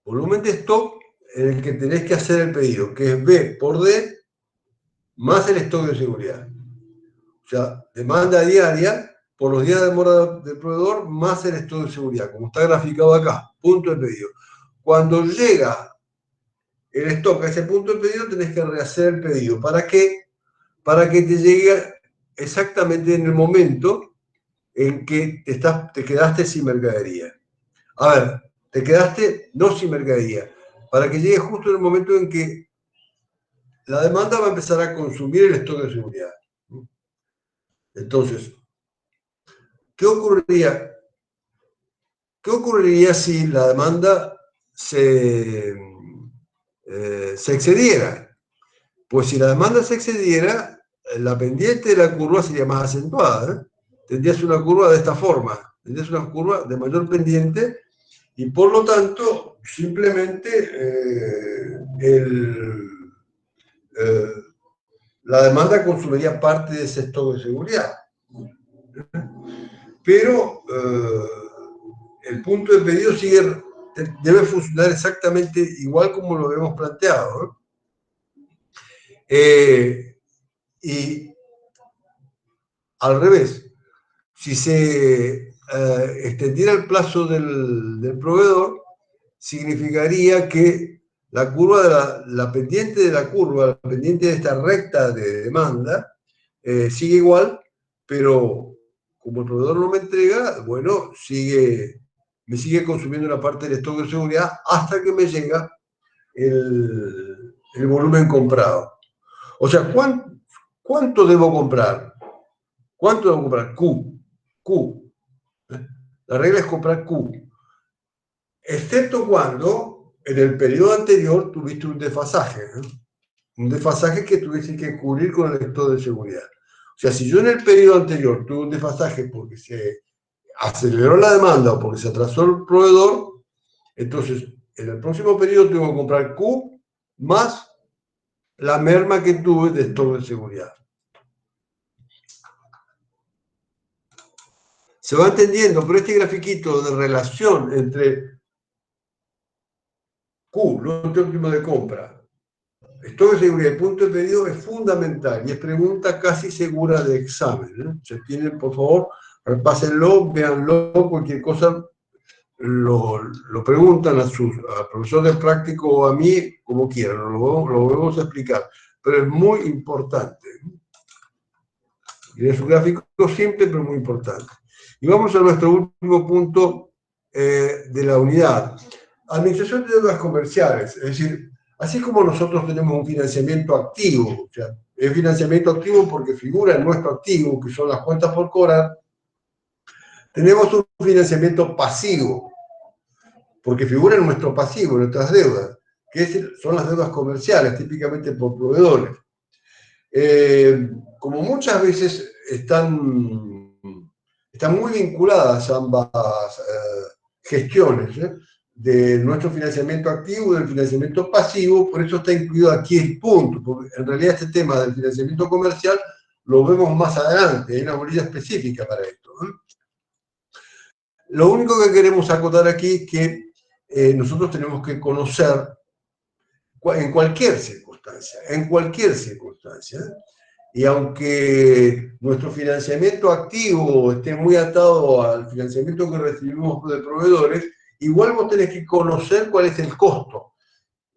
Volumen de stock en el que tenés que hacer el pedido, que es B por D más el stock de seguridad. O sea, demanda diaria por los días de demora del proveedor más el stock de seguridad, como está graficado acá, punto de pedido. Cuando llega el stock a ese punto de pedido, tenés que rehacer el pedido. ¿Para qué? Para que te llegue exactamente en el momento en que te quedaste sin mercadería. A ver, te quedaste no sin mercadería, para que llegue justo en el momento en que la demanda va a empezar a consumir el stock de seguridad. Entonces, ¿qué ocurriría? ¿Qué ocurriría si la demanda se excediera? Pues si la demanda se excediera, la pendiente de la curva sería más acentuada. Tendrías una curva de esta forma, tendrías una curva de mayor pendiente y por lo tanto simplemente la demanda consumiría parte de ese stock de seguridad. Pero el punto de pedido debe funcionar exactamente igual como lo hemos planteado. Y al revés, si se extendiera el plazo del proveedor, significaría que la curva la pendiente de la curva, la pendiente de esta recta de demanda, sigue igual, pero como el proveedor no me entrega, bueno, me sigue consumiendo una parte del stock de seguridad hasta que me llega el volumen comprado. O sea, ¿cuánto debo comprar? ¿Cuánto debo comprar? Q. La regla es comprar Q. Excepto cuando en el periodo anterior tuviste un desfasaje. un desfasaje que tuviese que cubrir con el lector de seguridad. O sea, si yo en el periodo anterior tuve un desfasaje porque se aceleró la demanda o porque se atrasó el proveedor, entonces en el próximo periodo tengo que comprar Q más la merma que tuve de stock de seguridad. Se va entendiendo, pero este grafiquito de relación entre Q, lote óptimo de compra, stock de seguridad y punto de pedido es fundamental y es pregunta casi segura de examen, ¿eh? Se tienen, por favor, repásenlo, véanlo, cualquier cosa lo preguntan al profesor de práctico o a mí, como quieran, lo vamos a explicar, pero es muy importante. Y es un gráfico simple, pero muy importante. Y vamos a nuestro último punto de la unidad. Administración de deudas comerciales, es decir, así como nosotros tenemos un financiamiento activo, o sea, es financiamiento activo porque figura en nuestro activo, que son las cuentas por cobrar, tenemos un financiamiento pasivo, porque figura en nuestro pasivo, en nuestras deudas, que son las deudas comerciales, típicamente por proveedores. Como muchas veces están muy vinculadas ambas gestiones, de nuestro financiamiento activo y del financiamiento pasivo, por eso está incluido aquí el punto, porque en realidad este tema del financiamiento comercial lo vemos más adelante, hay una bolilla específica para esto, ¿eh? Lo único que queremos acotar aquí es que nosotros tenemos que conocer en cualquier circunstancia, y aunque nuestro financiamiento activo esté muy atado al financiamiento que recibimos de proveedores, igual vos tenés que conocer cuál es el costo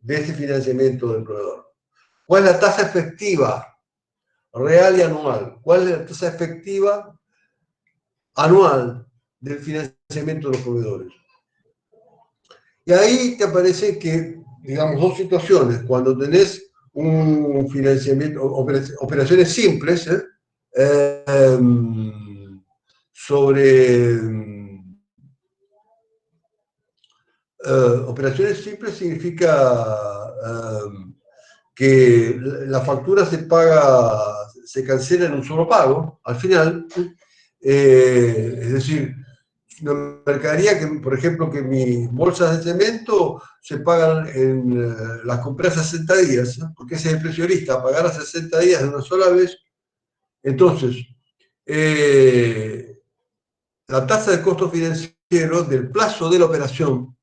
de ese financiamiento del proveedor. ¿Cuál es la tasa efectiva real y anual? ¿Cuál es la tasa efectiva anual del financiamiento de los proveedores? Y ahí te aparece que, digamos, dos situaciones. Cuando tenés un financiamiento, operaciones simples, operaciones simples significa que la factura se cancela en un solo pago, al final. Es decir, una mercadería que, por ejemplo, que mis bolsas de cemento se pagan las compré a 60 días, ¿no? Porque ese es el precio lista, pagar a 60 días de una sola vez. Entonces, la tasa de costo financiero del plazo de la operación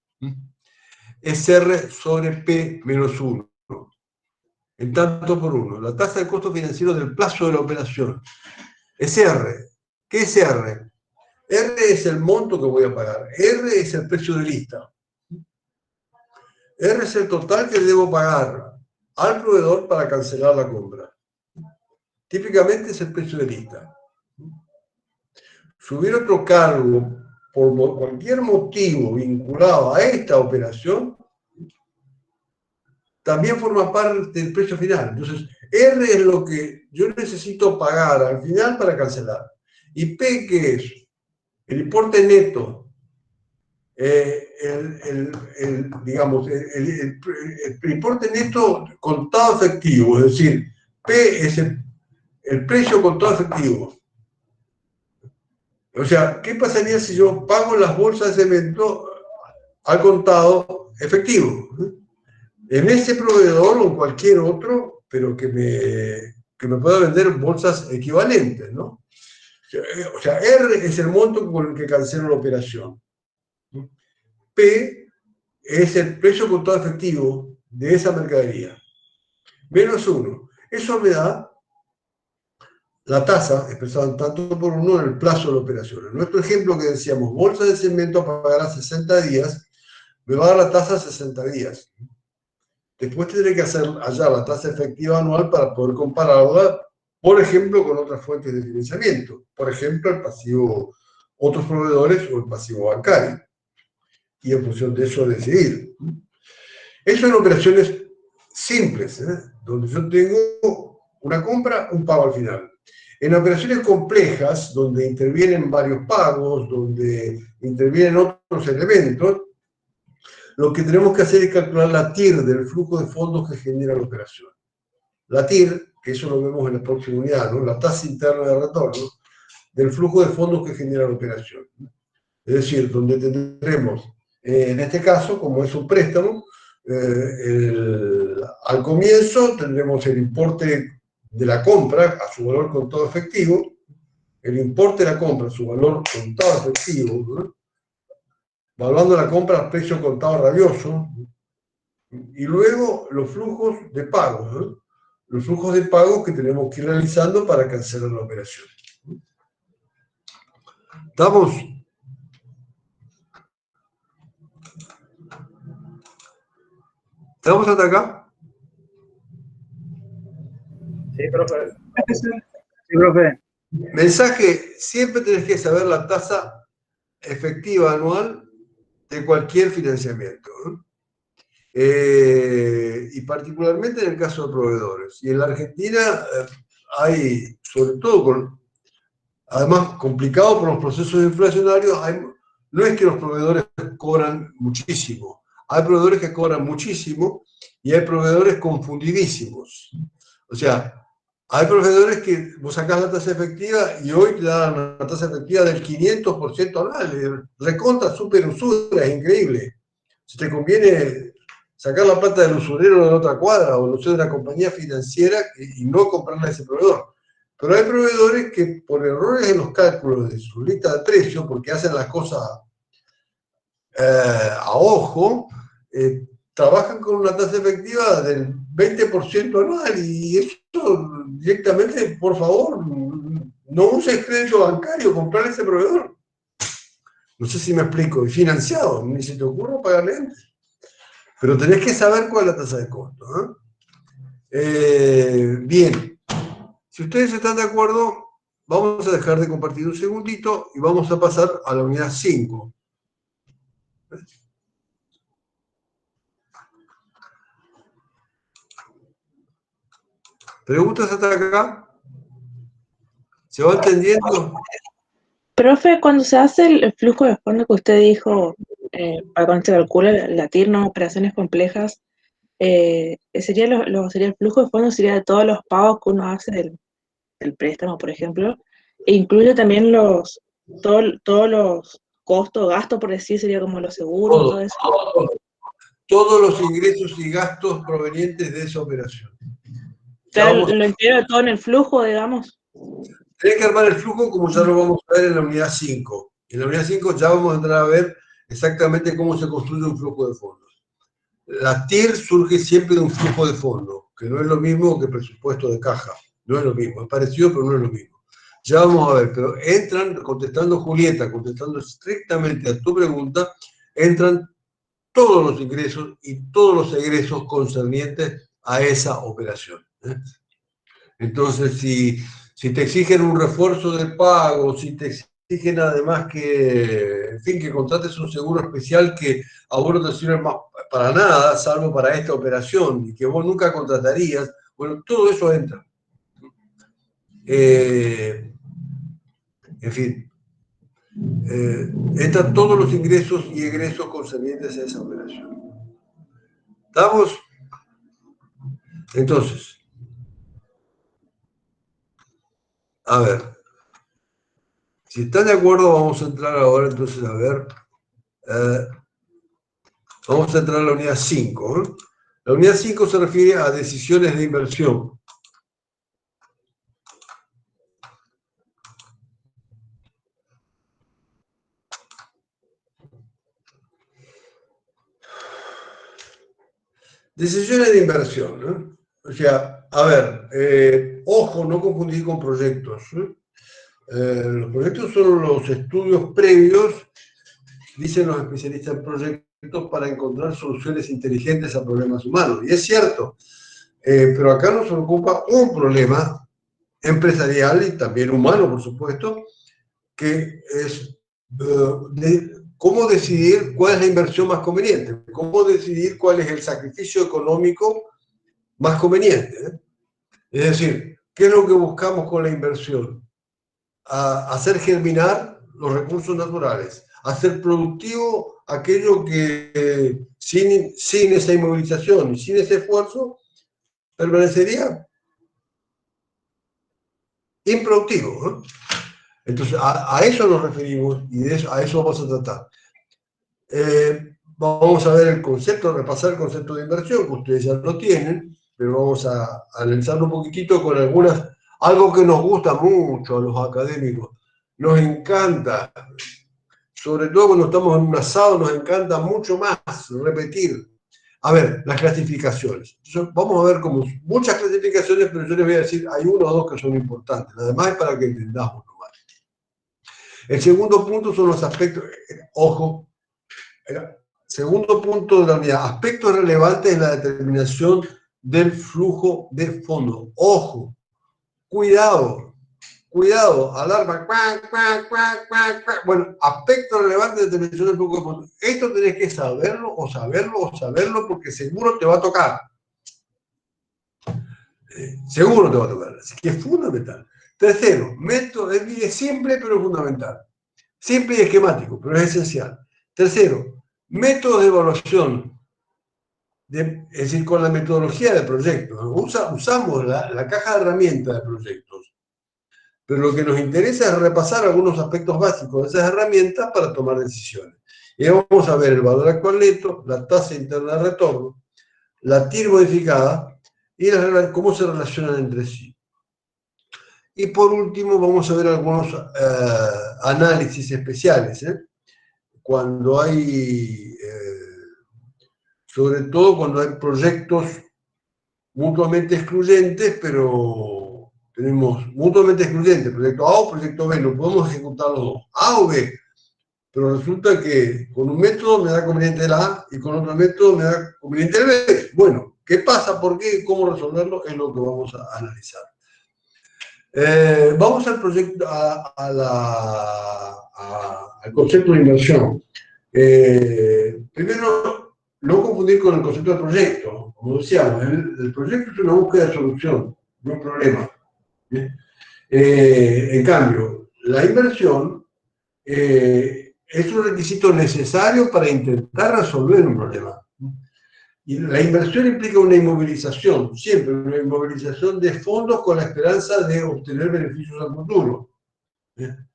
es R sobre P menos 1, en tanto por 1. La tasa de costo financiero del plazo de la operación es R. ¿Qué es R? R es el monto que voy a pagar. R es el precio de lista. R es el total que debo pagar al proveedor para cancelar la compra. Típicamente es el precio de lista. Si hubiera otro cargo por cualquier motivo vinculado a esta operación, también forma parte del precio final. Entonces, R es lo que yo necesito pagar al final para cancelar. ¿Y P qué es? El importe neto. Digamos, el importe neto contado efectivo, es decir, P es el precio contado efectivo. O sea, ¿qué pasaría si yo pago las bolsas de cemento al contado efectivo? En ese proveedor o en cualquier otro, pero que me pueda vender bolsas equivalentes, ¿no? O sea, R es el monto con el que cancelo la operación. P es el precio contado efectivo de esa mercadería. Menos 1. Eso me da la tasa expresada en tanto por 1 en el plazo de la operación. En nuestro ejemplo que decíamos, bolsa de cemento a pagar a 60 días, me va a dar la tasa a 60 días. Después tendré que hallar la tasa efectiva anual para poder compararla, por ejemplo, con otras fuentes de financiamiento. Por ejemplo, el pasivo, otros proveedores o el pasivo bancario. Y en función de eso decidir. Eso en operaciones simples, donde yo tengo una compra, un pago al final. En operaciones complejas, donde intervienen varios pagos, donde intervienen otros elementos, lo que tenemos que hacer es calcular la TIR del flujo de fondos que genera la operación. la TIR, que eso lo vemos en la próxima unidad, ¿no? La tasa interna de retorno del flujo de fondos que genera la operación. Es decir, donde tendremos, en este caso, como es un préstamo, al comienzo tendremos el importe de la compra a su valor contado efectivo, el importe de la compra a su valor contado efectivo, ¿no? Valuando la compra al precio contado rabioso, y luego los flujos de pago, ¿no? Los flujos de pago que tenemos que ir realizando para cancelar la operación. ¿Estamos? ¿Estamos hasta acá? Sí, profe. Sí, profe. Mensaje, siempre tenés que saber la tasa efectiva anual de cualquier financiamiento, ¿no? Y particularmente en el caso de proveedores. Y en la Argentina hay, sobre todo, además complicado por los procesos inflacionarios, no es que los proveedores cobran muchísimo, hay proveedores que cobran muchísimo y hay proveedores confundidísimos. O sea, hay proveedores que vos sacás la tasa efectiva y hoy te dan una tasa efectiva del 500% anual, recontra, súper usura, es increíble. Si te conviene sacar la plata del usurero de otra cuadra o no sé, de una compañía financiera y no comprarle a ese proveedor. Pero hay proveedores que por errores en los cálculos de su lista de precios, porque hacen las cosas a ojo, trabajan con una tasa efectiva del 20% anual y eso directamente, por favor, no uses crédito bancario, comprarle a ese proveedor. No sé si me explico, y financiado, ni se te ocurra pagarle antes. Pero tenés que saber cuál es la tasa de costo, ¿eh? Bien, si ustedes están de acuerdo, vamos a dejar de compartir un segundito y vamos a pasar a la unidad 5. ¿Preguntas hasta acá? ¿Se va entendiendo? Profe, cuando se hace el flujo de fondos que usted dijo, para cuando se calcula la TIR, ¿no? Operaciones complejas, sería sería el flujo de fondos, sería de todos los pagos que uno hace del préstamo, por ejemplo, e incluye también todos los costos, gastos, por decir, sería como los seguros, todo eso. Todos los ingresos y gastos provenientes de esa operación. Claro, lo incluye todo en el flujo, digamos. Tenés que armar el flujo como ya lo vamos a ver en la unidad 5. En la unidad 5 ya vamos a entrar a ver exactamente cómo se construye un flujo de fondos. La TIR surge siempre de un flujo de fondos, que no es lo mismo que presupuesto de caja. No es lo mismo, es parecido, pero no es lo mismo. Ya vamos a ver, pero entran, contestando Julieta, contestando estrictamente a tu pregunta, entran todos los ingresos y todos los egresos concernientes a esa operación. Entonces, si te exigen un refuerzo de pago, si te exigen además que, en fin, que contrates un seguro especial que a vos no te sirve más para nada, salvo para esta operación, y que vos nunca contratarías, bueno, todo eso entra. En fin, entran todos los ingresos y egresos concernientes a esa operación. ¿Estamos? Entonces, a ver, si están de acuerdo, vamos a entrar ahora entonces a ver. Vamos a entrar a la unidad 5. ¿Eh? La unidad 5 se refiere a decisiones de inversión. Decisiones de inversión, ¿no? O sea, a ver, ojo, no confundir con proyectos. Los proyectos son los estudios previos, dicen los especialistas en proyectos, para encontrar soluciones inteligentes a problemas humanos. Y es cierto, pero acá nos ocupa un problema empresarial y también humano, por supuesto, que es cómo decidir cuál es la inversión más conveniente, cómo decidir cuál es el sacrificio económico más conveniente. Es decir, ¿qué es lo que buscamos con la inversión? Hacer germinar los recursos naturales, hacer productivo aquello que sin esa inmovilización y sin ese esfuerzo permanecería improductivo, ¿no? Entonces, a eso nos referimos y a eso vamos a tratar. Vamos a ver el concepto, repasar el concepto de inversión, que ustedes ya lo tienen, pero vamos a analizarlo un poquitito con algo que nos gusta mucho a los académicos. Nos encanta, sobre todo cuando estamos en un asado, nos encanta mucho más repetir. A ver, las clasificaciones. Entonces, vamos a ver como muchas clasificaciones, pero yo les voy a decir, hay una o dos que son importantes. Además, es para que entendamos nomás. El segundo punto son los aspectos, ojo, el segundo punto de la unidad, aspectos relevantes en la determinación del flujo de fondos. Ojo, cuidado, alarma, cuac, cuac, cuac, cuac, cuac. Bueno, aspectos relevantes de determinación del flujo de fondos. Esto tenés que saberlo, porque seguro te va a tocar. Seguro te va a tocar, así que es fundamental. Tercero, método, es simple pero fundamental. Simple y esquemático, pero es esencial. Tercero, métodos de evaluación. Es decir, con la metodología del proyecto. Usamos la caja de herramientas de proyectos. Pero lo que nos interesa es repasar algunos aspectos básicos de esas herramientas para tomar decisiones. Y vamos a ver el valor actual neto, la tasa interna de retorno, la TIR modificada y cómo se relacionan entre sí. Y por último vamos a ver algunos análisis especiales. Cuando hay, sobre todo cuando hay proyectos mutuamente excluyentes, pero tenemos mutuamente excluyentes, proyecto A o proyecto B, no podemos ejecutar los dos, A o B, pero resulta que con un método me da conveniente el A y con otro método me da conveniente el B. Bueno, ¿qué pasa? ¿Por qué? ¿Cómo resolverlo? Es lo que vamos a analizar. Vamos al proyecto, al concepto de inversión. Primero, no confundir con el concepto de proyecto. Como decíamos, el proyecto es una búsqueda de solución, no un problema. En cambio, la inversión es un requisito necesario para intentar resolver un problema. Y la inversión implica una inmovilización, siempre una inmovilización de fondos con la esperanza de obtener beneficios al futuro. Una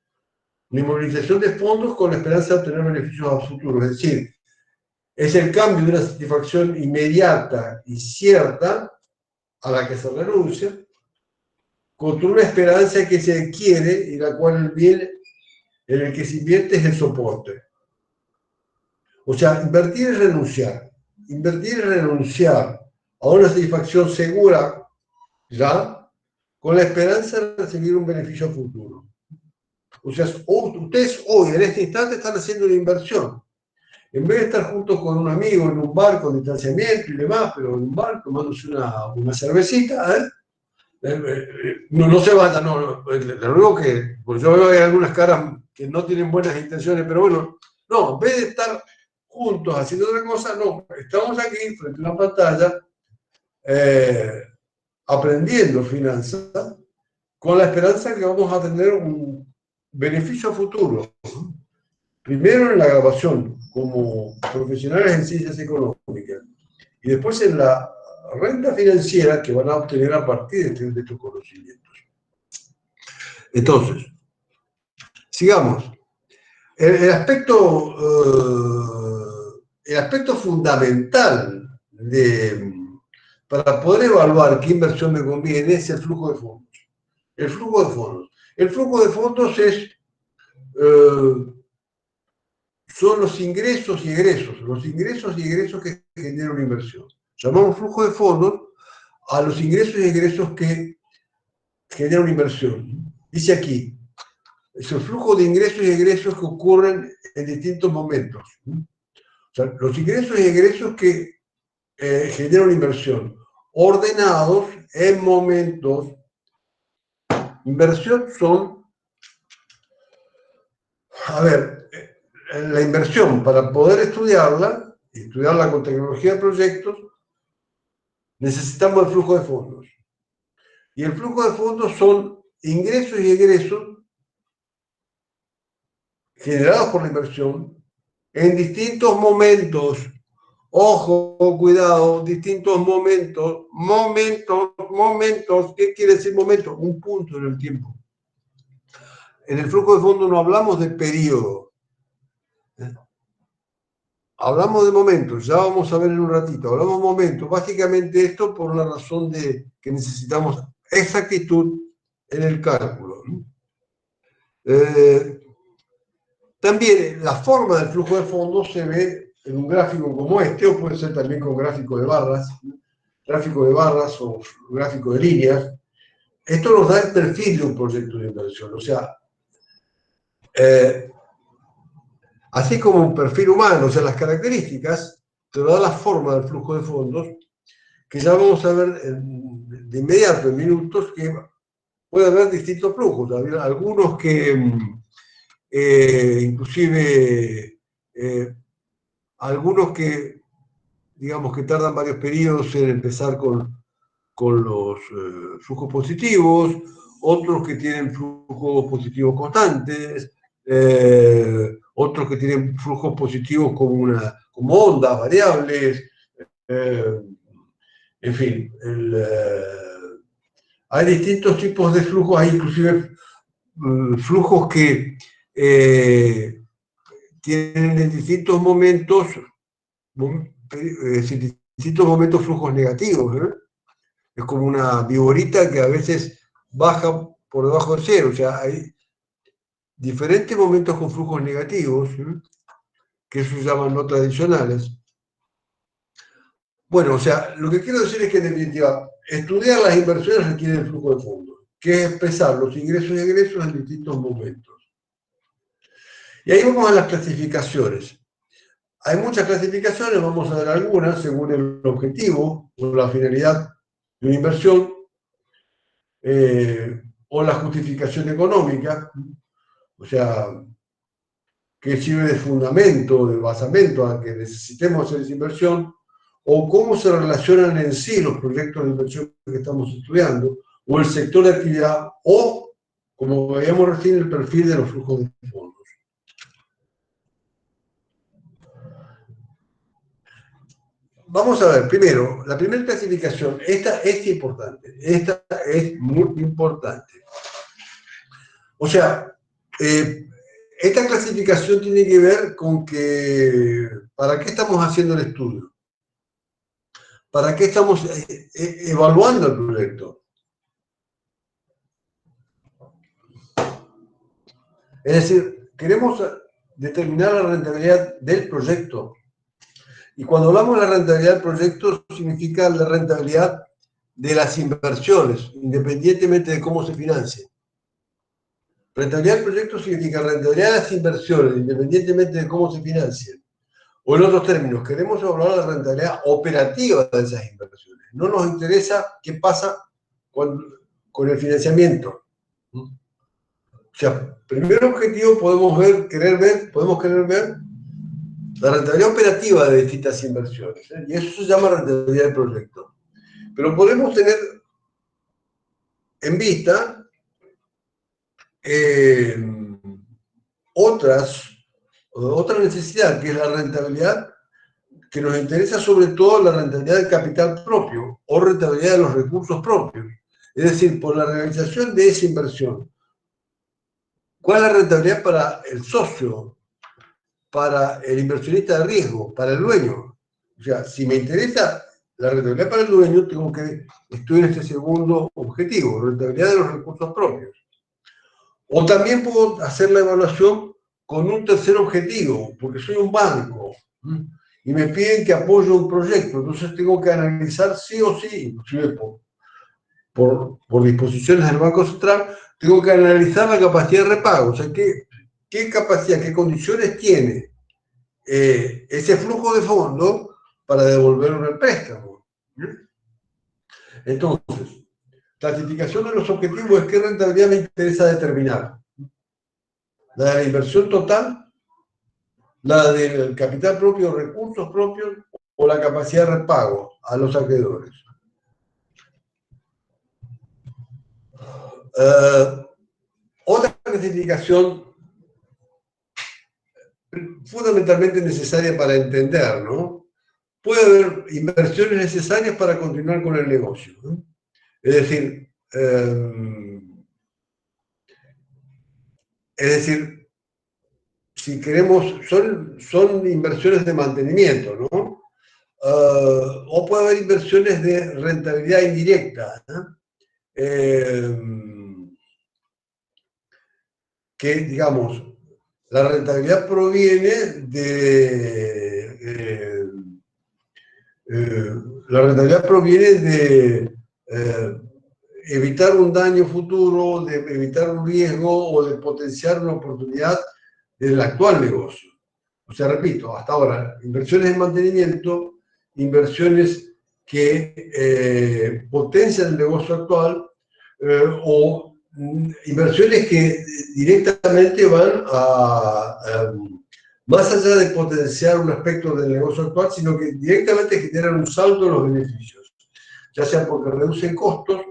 inmovilización de fondos con la esperanza de obtener beneficios al futuro. Es decir, es el cambio de una satisfacción inmediata y cierta a la que se renuncia contra una esperanza que se adquiere y la cual el bien en el que se invierte es el soporte. O sea, invertir es renunciar. Invertir es renunciar a una satisfacción segura, ya, con la esperanza de recibir un beneficio futuro. O sea, ustedes hoy, en este instante, están haciendo una inversión. En vez de estar juntos con un amigo en un bar con distanciamiento y demás, pero en un bar tomándose una cervecita, no se vayan, le ruego que, pues yo veo que hay algunas caras que no tienen buenas intenciones, pero bueno, no, en vez de estar juntos haciendo otra cosa, no, estamos aquí frente a una pantalla aprendiendo finanzas con la esperanza que vamos a tener un beneficio futuro. Primero en la grabación como profesionales en ciencias económicas y después en la renta financiera que van a obtener a partir de estos conocimientos. Entonces, sigamos. El aspecto fundamental para poder evaluar qué inversión me conviene es el flujo de fondos. El flujo de fondos. El flujo de fondos son los ingresos y egresos que genera una inversión. Llamamos flujo de fondos a los ingresos y egresos que genera una inversión. Dice aquí, es el flujo de ingresos y egresos que ocurren en distintos momentos. O sea, los ingresos y egresos que generan una inversión, ordenados en momentos. Inversión son, a ver, la inversión, para poder estudiarla con tecnología de proyectos, necesitamos el flujo de fondos. Y el flujo de fondos son ingresos y egresos generados por la inversión en distintos momentos. Ojo, cuidado, distintos momentos. ¿Qué quiere decir momento? Un punto en el tiempo. En el flujo de fondos no hablamos de periodo. Hablamos de momentos, ya vamos a ver en un ratito. Hablamos de momentos. Básicamente esto por la razón de que necesitamos exactitud en el cálculo. También la forma del flujo de fondos se ve en un gráfico como este, o puede ser también con gráfico de barras o gráfico de líneas. Esto nos da el perfil de un proyecto de inversión, o sea, así como un perfil humano, o sea, las características, te lo da la forma del flujo de fondos, que ya vamos a ver de inmediato, en minutos, que puede haber distintos flujos. Había algunos que, inclusive, algunos que, digamos, que tardan varios periodos en empezar con los flujos positivos, otros que tienen flujos positivos constantes, otros que tienen flujos positivos como ondas variables, en fin, hay distintos tipos de flujos, hay inclusive flujos que tienen en distintos momentos flujos negativos, ¿eh? Es como una viborita que a veces baja por debajo de cero, o sea, hay diferentes momentos con flujos negativos, ¿eh? Que eso se llaman no tradicionales. Bueno, o sea, lo que quiero decir es que en definitiva, estudiar las inversiones requiere el flujo de fondos, que es expresar los ingresos y egresos en distintos momentos. Y ahí vamos a las clasificaciones. Hay muchas clasificaciones, vamos a ver algunas según el objetivo o la finalidad de una inversión, o la justificación económica, o sea, que sirve de fundamento, de basamento a que necesitemos hacer esa inversión, o cómo se relacionan en sí los proyectos de inversión que estamos estudiando, o el sector de actividad, o, como veíamos recién, el perfil de los flujos de fondos. Vamos a ver, primero, la primera clasificación, esta es importante, esta es muy importante. O sea, esta clasificación tiene que ver con que, ¿para qué estamos haciendo el estudio? ¿Para qué estamos evaluando el proyecto? Es decir, queremos determinar la rentabilidad del proyecto. Y cuando hablamos de la rentabilidad del proyecto, significa la rentabilidad de las inversiones, independientemente de cómo se financie. Rentabilidad del proyecto significa rentabilidad de las inversiones, independientemente de cómo se financien. O en otros términos, queremos evaluar la rentabilidad operativa de esas inversiones. No nos interesa qué pasa con el financiamiento. O sea, primer objetivo podemos querer ver la rentabilidad operativa de distintas inversiones, ¿eh? Y eso se llama rentabilidad del proyecto. Pero podemos tener en vista otra necesidad, que es la rentabilidad, que nos interesa sobre todo la rentabilidad del capital propio o rentabilidad de los recursos propios. Es decir, por la realización de esa inversión. ¿Cuál es la rentabilidad para el socio, para el inversionista de riesgo, para el dueño? O sea, si me interesa la rentabilidad para el dueño, tengo que estudiar este segundo objetivo, rentabilidad de los recursos propios. O también puedo hacer la evaluación con un tercer objetivo, porque soy un banco y me piden que apoye un proyecto, entonces tengo que analizar sí o sí, inclusive por disposiciones del Banco Central, tengo que analizar la capacidad de repago, o sea, qué capacidad, qué condiciones tiene ese flujo de fondos para devolver el préstamo. Entonces, clasificación de los objetivos es qué rentabilidad me interesa determinar. La de la inversión total, la del capital propio, recursos propios, o la capacidad de repago a los acreedores. Otra clasificación fundamentalmente necesaria para entender, ¿no? Puede haber inversiones necesarias para continuar con el negocio, ¿no? Es decir, Es decir, si queremos, son inversiones de mantenimiento, ¿no? O puede haber inversiones de rentabilidad indirecta, ¿no? Que, digamos, la rentabilidad proviene de evitar un daño futuro, de evitar un riesgo o de potenciar una oportunidad del actual negocio. O sea, repito, hasta ahora, inversiones en mantenimiento, inversiones que potencian el negocio actual o inversiones que directamente van más allá de potenciar un aspecto del negocio actual, sino que directamente generan un salto en los beneficios, ya sea porque reducen costos,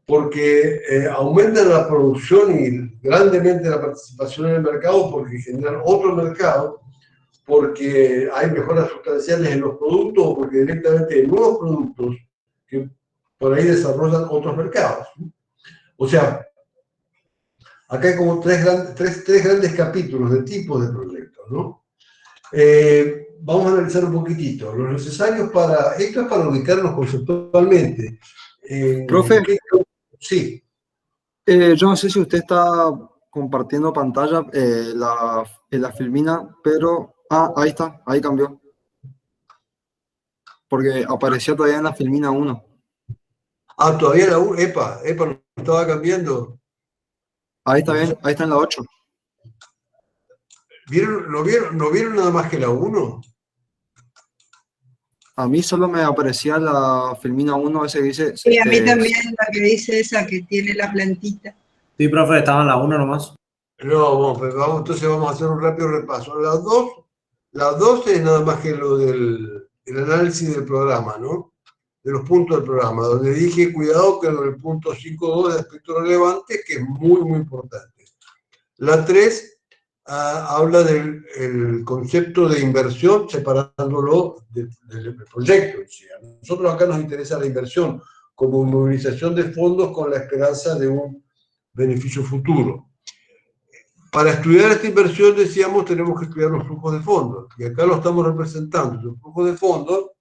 porque aumentan la producción y grandemente la participación en el mercado, porque generan otro mercado, porque hay mejoras sustanciales en los productos, o porque directamente hay nuevos productos que por ahí desarrollan otros mercados. O sea, acá hay como tres grandes capítulos de tipos de proyectos, ¿no? Vamos a analizar un poquitito. Los necesarios para... Esto es para ubicarnos conceptualmente. Profe, sí. Yo no sé si usted está compartiendo pantalla en la Filmina, pero... Ah, ahí está, ahí cambió. Porque aparecía todavía en la Filmina 1. Ah, todavía la 1, epa, no estaba cambiando. Ahí está bien, ahí está en la 8. ¿No vieron nada más que la 1? A mí solo me aparecía la Filmina 1, ese que dice... Sí, a mí también la que dice esa, que tiene la plantita. Sí, profe, estaba en la 1 nomás. No, entonces vamos a hacer un rápido repaso. La 2 es nada más que lo del análisis del programa, ¿no? De los puntos del programa, donde dije, cuidado que en el punto 5.2 de aspecto relevante, que es muy, muy importante. La 3 habla del concepto de inversión, separándolo del proyecto. O sea, a nosotros acá nos interesa la inversión como movilización de fondos con la esperanza de un beneficio futuro. Para estudiar esta inversión, decíamos, tenemos que estudiar los flujos de fondos. Y acá lo estamos representando, los flujos de fondos,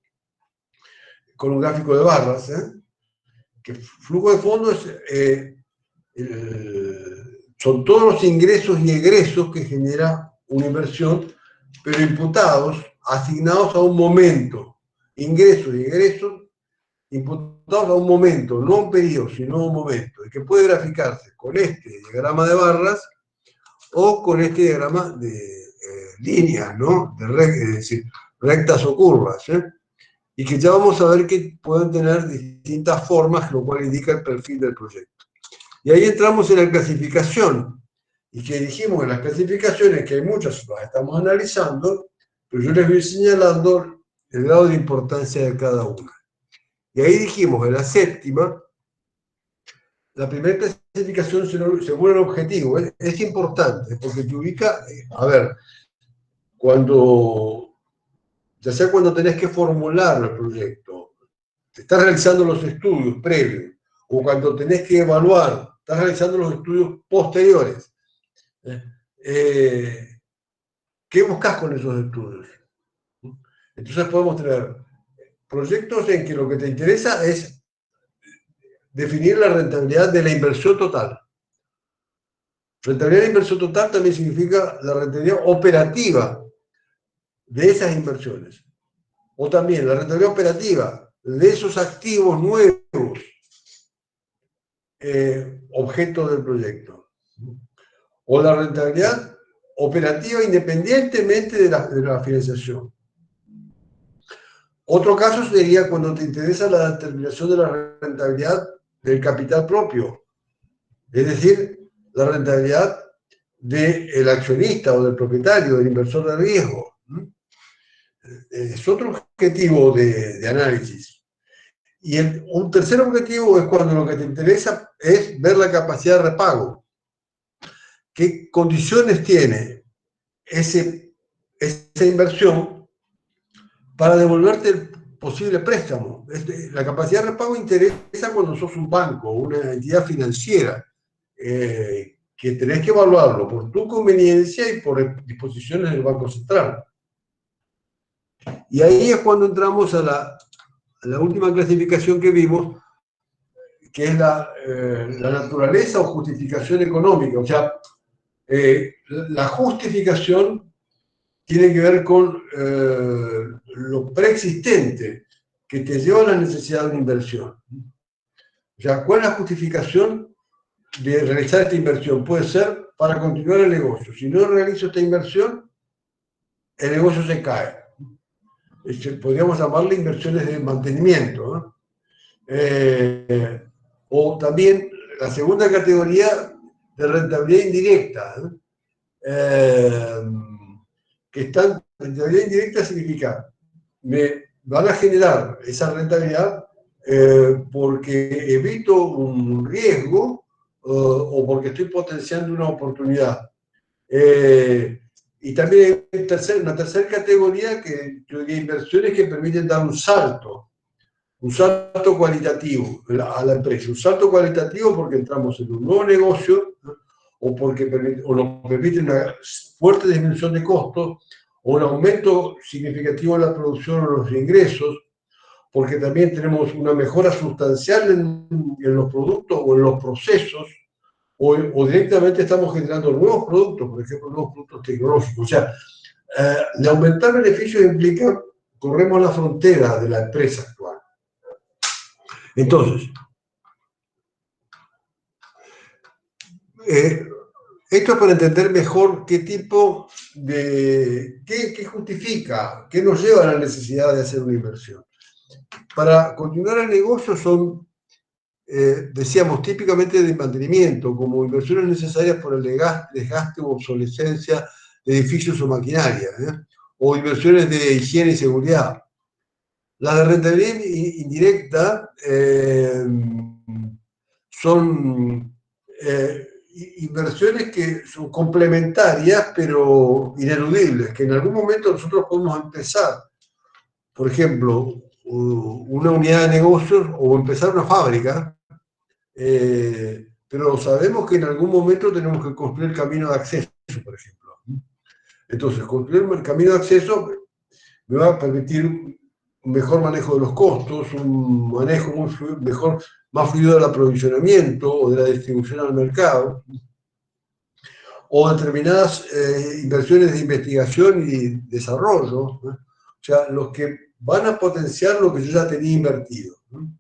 con un gráfico de barras, que flujo de fondos son todos los ingresos y egresos que genera una inversión, pero imputados, asignados a un momento. Ingresos y egresos imputados a un momento, no a un periodo, sino a un momento, y que puede graficarse con este diagrama de barras o con este diagrama de líneas, ¿no? Es decir, rectas o curvas, y que ya vamos a ver que pueden tener distintas formas, lo cual indica el perfil del proyecto. Y ahí entramos en la clasificación, y que dijimos en las clasificaciones, que hay muchas, las estamos analizando, pero yo les voy señalando el grado de importancia de cada una. Y ahí dijimos, en la séptima, la primera clasificación según el objetivo, es importante, porque te ubica, a ver, ya sea cuando tenés que formular el proyecto, te estás realizando los estudios previos, o cuando tenés que evaluar, estás realizando los estudios posteriores. ¿Qué buscas con esos estudios? Entonces podemos tener proyectos en que lo que te interesa es definir la rentabilidad de la inversión total. Rentabilidad de inversión total también significa la rentabilidad operativa de esas inversiones. O también la rentabilidad operativa de esos activos nuevos, objeto del proyecto. O la rentabilidad operativa independientemente de la financiación. Otro caso sería cuando te interesa la determinación de la rentabilidad del capital propio, es decir, la rentabilidad del accionista o del propietario, del inversor de riesgo. Es otro objetivo de análisis. Y un tercer objetivo es cuando lo que te interesa es ver la capacidad de repago. ¿Qué condiciones tiene esa inversión para devolverte el posible préstamo? La capacidad de repago interesa cuando sos un banco o una entidad financiera que que tenés que evaluarlo por tu conveniencia y por disposiciones del Banco Central. Y ahí es cuando entramos a la última clasificación que vimos, que es la naturaleza o justificación económica. O sea, la justificación tiene que ver con lo preexistente que te lleva a la necesidad de una inversión. O sea, ¿cuál es la justificación de realizar esta inversión? Puede ser para continuar el negocio. Si no realizo esta inversión, el negocio se cae. Podríamos llamarle inversiones de mantenimiento, ¿no? O también la segunda categoría de rentabilidad indirecta, ¿no? Rentabilidad indirecta significa, me van a generar esa rentabilidad porque evito un riesgo o porque estoy potenciando una oportunidad. Y también hay una tercera categoría que yo diría inversiones que permiten dar un salto cualitativo a la empresa. Un salto cualitativo porque entramos en un nuevo negocio, ¿no? o nos permite una fuerte disminución de costos o un aumento significativo en la producción o los ingresos, porque también tenemos una mejora sustancial en los productos o en los procesos, o directamente estamos generando nuevos productos, por ejemplo, nuevos productos tecnológicos. O sea, de aumentar beneficios implica corremos la frontera de la empresa actual. Entonces, esto es para entender mejor qué tipo de, qué justifica, qué nos lleva a la necesidad de hacer una inversión. Para continuar el negocio son, decíamos, típicamente de mantenimiento, como inversiones necesarias por el desgaste u obsolescencia de edificios o maquinaria, o inversiones de higiene y seguridad. Las de rentabilidad indirecta son inversiones que son complementarias, pero ineludibles, que en algún momento nosotros podemos empezar. Por ejemplo, una unidad de negocios o empezar una fábrica, pero sabemos que en algún momento tenemos que construir el camino de acceso, por ejemplo. Entonces, construir el camino de acceso me va a permitir un mejor manejo de los costos, un manejo más fluido del aprovisionamiento o de la distribución al mercado, o determinadas inversiones de investigación y desarrollo, ¿no? O sea, los que van a potenciar lo que yo ya tenía invertido, ¿no?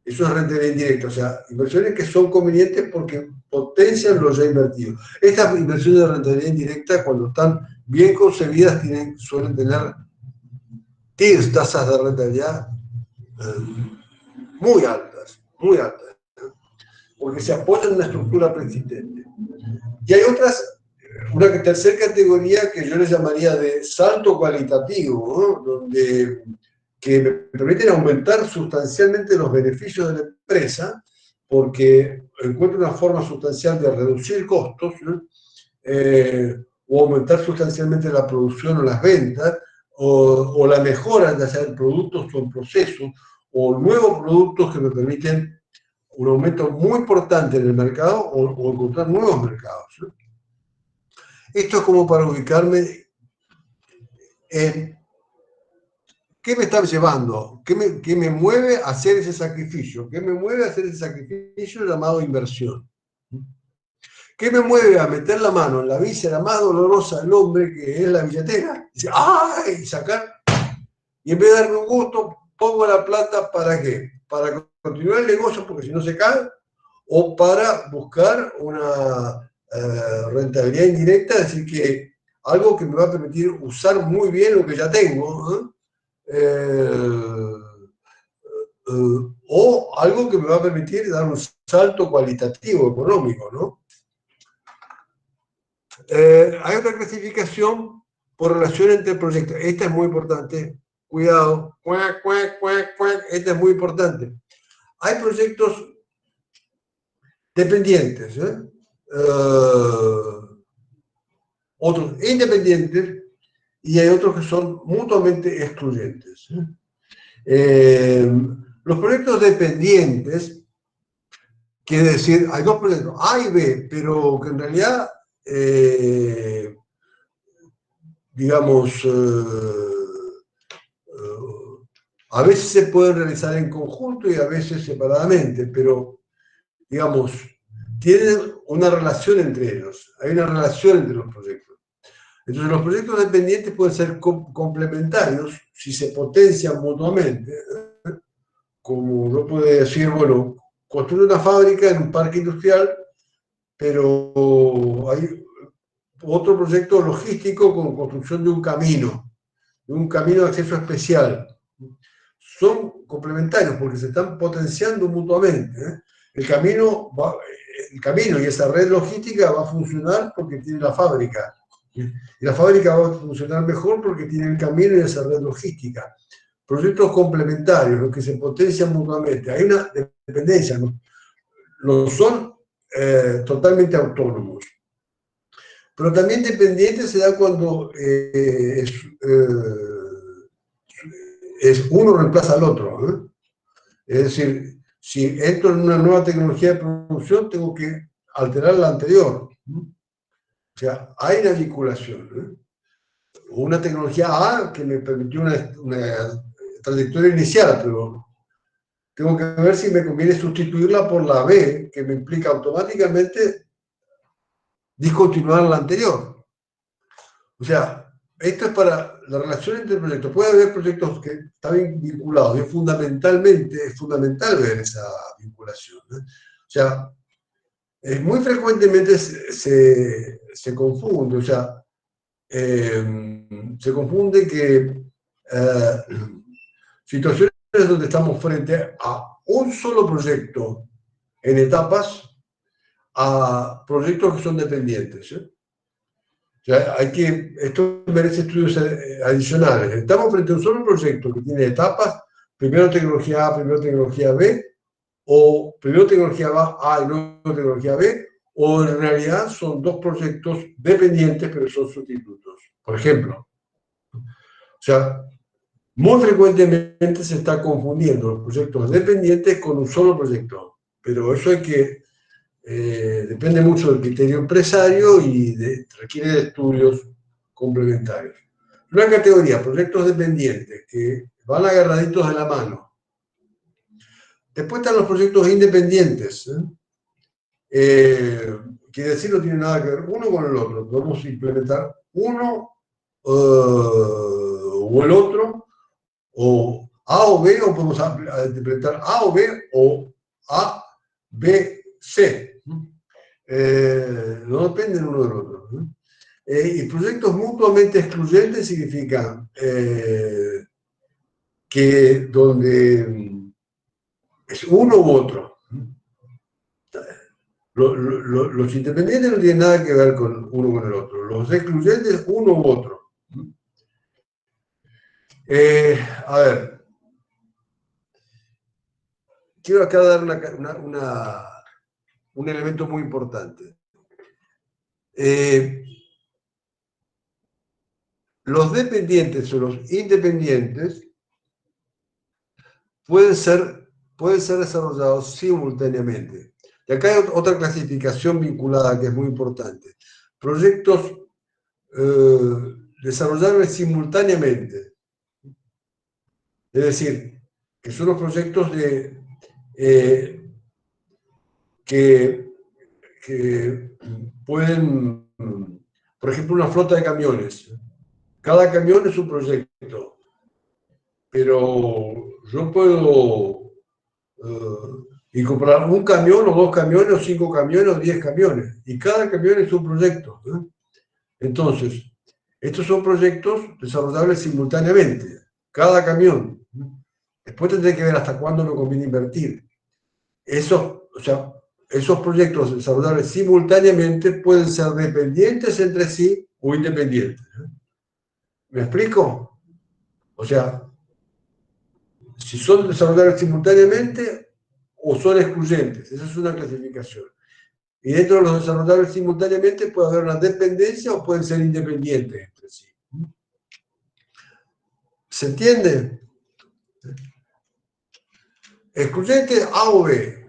Eso es rentabilidad indirecta, o sea, inversiones que son convenientes porque potencian lo ya invertido. Estas inversiones de rentabilidad indirecta, cuando están bien concebidas, suelen tener tasas de rentabilidad muy altas, ¿no? Porque se apoyan en una estructura preexistente. Y hay una tercera categoría que yo les llamaría de salto cualitativo, ¿no? Que me permiten aumentar sustancialmente los beneficios de la empresa, porque encuentro una forma sustancial de reducir costos, ¿no? O aumentar sustancialmente la producción o las ventas, o la mejora ya sea en productos o en procesos, o nuevos productos que me permiten un aumento muy importante en el mercado o encontrar nuevos mercados, ¿no? Esto es como para ubicarme en qué me está llevando, qué me mueve a hacer ese sacrificio, qué me mueve a hacer ese sacrificio llamado inversión. ¿Qué me mueve a meter la mano en la víscera más dolorosa del hombre, que es la billetera? Dice, ¡ay! Sacar. Y en vez de darme un gusto, pongo la plata ¿para qué? Para continuar el negocio, porque si no se cae, o para buscar una rentabilidad indirecta, es decir, que algo que me va a permitir usar muy bien lo que ya tengo, o algo que me va a permitir dar un salto cualitativo económico, ¿no? Hay otra clasificación por relación entre proyectos. Esta es muy importante. Cuidado. Esta es muy importante. Hay proyectos dependientes, otros independientes, y hay otros que son mutuamente excluyentes. Los proyectos dependientes, quiere decir, hay dos proyectos, A y B, pero que en realidad, digamos, a veces se pueden realizar en conjunto y a veces separadamente, pero, digamos, tienen una relación entre ellos, hay una relación entre los proyectos. Entonces, los proyectos dependientes pueden ser complementarios si se potencian mutuamente, como uno puede decir, bueno, construir una fábrica en un parque industrial, pero hay otro proyecto logístico con construcción de un camino de acceso especial. Son complementarios porque se están potenciando mutuamente, ¿eh? El camino y esa red logística va a funcionar porque tiene la fábrica. Y la fábrica va a funcionar mejor porque tiene el camino y esa red logística. Proyectos complementarios, los que se potencian mutuamente. Hay una dependencia, no son totalmente autónomos. Pero también dependiente se da cuando uno reemplaza al otro, ¿eh? Es decir, si entro en una nueva tecnología de producción, tengo que alterar la anterior. O sea, hay una vinculación, ¿eh? Una tecnología A que me permitió una trayectoria inicial, pero tengo que ver si me conviene sustituirla por la B, que me implica automáticamente discontinuar la anterior. O sea, esto es para la relación entre proyectos. Puede haber proyectos que están vinculados, es fundamental ver esa vinculación, ¿eh? O sea, muy frecuentemente se confunde, o sea, se confunde que situaciones donde estamos frente a un solo proyecto en etapas a proyectos que son dependientes, ¿eh? O sea, esto merece estudios adicionales. Estamos frente a un solo proyecto que tiene etapas, primero tecnología A, primero tecnología B, o primero tecnología A y luego tecnología B, o en realidad son dos proyectos dependientes, pero son sustitutos. Por ejemplo, o sea, muy frecuentemente se está confundiendo los proyectos dependientes con un solo proyecto, pero eso depende mucho del criterio empresario y requiere de estudios complementarios. Una categoría, proyectos dependientes, que van agarraditos de la mano. Después están los proyectos independientes, quiere decir no tiene nada que ver uno con el otro. Podemos implementar uno o el otro, o A o B, o podemos implementar A o B, o A, B, C. No dependen uno del otro, ¿no? Y proyectos mutuamente excluyentes significa que donde es uno u otro. Los independientes no tienen nada que ver con uno con el otro. Los excluyentes, uno u otro. A ver, quiero acá dar un elemento muy importante. Los dependientes o los independientes pueden ser desarrollados simultáneamente. Y acá hay otra clasificación vinculada que es muy importante. Proyectos desarrollables simultáneamente. Es decir, que son los proyectos que pueden, por ejemplo, una flota de camiones. Cada camión es un proyecto, pero yo puedo comprar un camión o dos camiones o 5 camiones o 10 camiones, y cada camión es un proyecto, ¿eh? Entonces, estos son proyectos desarrollables simultáneamente, cada camión. Después tendré que ver hasta cuándo me conviene invertir. Esos proyectos desarrollables simultáneamente pueden ser dependientes entre sí o independientes, ¿eh? ¿Me explico? O sea, si son desarrollables simultáneamente o son excluyentes. Esa es una clasificación. Y dentro de los desarrollables simultáneamente puede haber una dependencia o pueden ser independientes entre sí. ¿Se entiende? Excluyente A o B.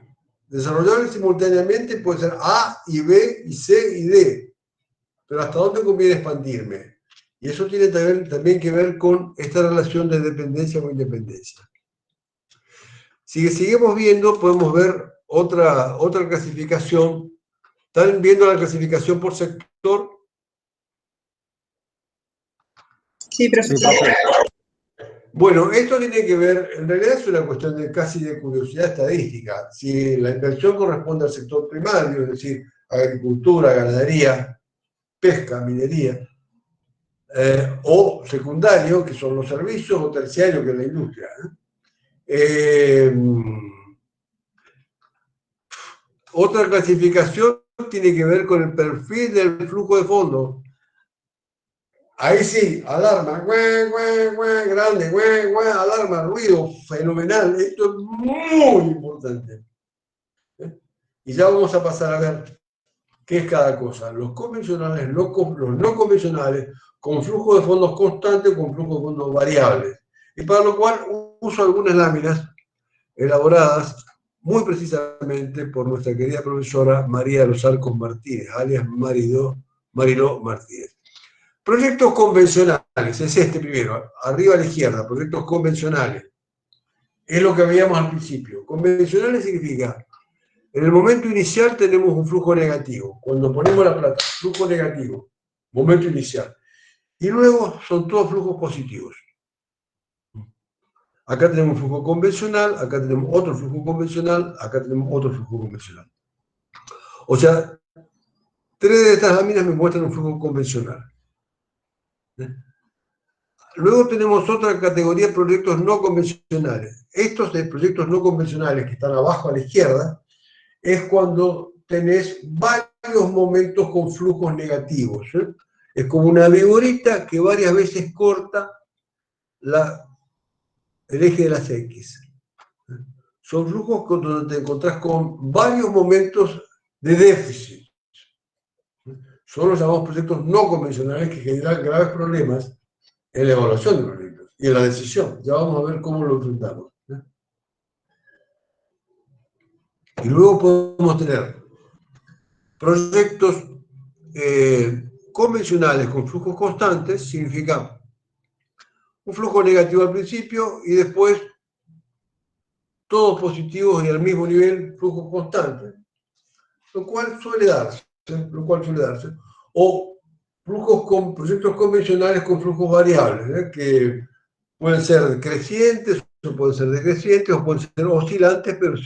desarrollable simultáneamente puede ser A y B y C y D. Pero ¿hasta dónde conviene expandirme? Y eso tiene también que ver con esta relación de dependencia o independencia. Si seguimos viendo, podemos ver otra clasificación. ¿Están viendo la clasificación por sector? Sí, profesor. Bueno, esto tiene que ver, en realidad es una cuestión de casi de curiosidad estadística. Si la inversión corresponde al sector primario, es decir, agricultura, ganadería, pesca, minería, o secundario, que son los servicios, o terciario, que es la industria. Otra clasificación tiene que ver con el perfil del flujo de fondos. Ahí sí, alarma, grande, alarma, ruido, fenomenal. Esto es muy importante. Y ya vamos a pasar a ver qué es cada cosa. Los convencionales, los no convencionales, con flujo de fondos constante o con flujo de fondos variables. Y para lo cual uso algunas láminas elaboradas muy precisamente por nuestra querida profesora María de los Arcos Martínez, alias Mariló Martínez. Proyectos convencionales, es este primero, arriba a la izquierda, proyectos convencionales. Es lo que veíamos al principio. Convencionales significa, en el momento inicial tenemos un flujo negativo. Cuando ponemos la plata, flujo negativo, momento inicial. Y luego son todos flujos positivos. Acá tenemos un flujo convencional, acá tenemos otro flujo convencional, acá tenemos otro flujo convencional. O sea, 3 de estas láminas me muestran un flujo convencional. Luego tenemos otra categoría de proyectos no convencionales. Estos de proyectos no convencionales que están abajo a la izquierda es cuando tenés varios momentos con flujos negativos. Es como una vigorita que varias veces corta el eje de las X. Son flujos donde te encontrás con varios momentos de déficit. Son los llamados proyectos no convencionales que generan graves problemas en la evaluación de proyectos y en la decisión. Ya vamos a ver cómo lo enfrentamos. Y luego podemos tener proyectos convencionales con flujos constantes, significa un flujo negativo al principio y después todos positivos y al mismo nivel, flujos constantes, lo cual suele darse. O proyectos convencionales con flujos variables, que pueden ser crecientes, o pueden ser decrecientes, o pueden ser oscilantes, pero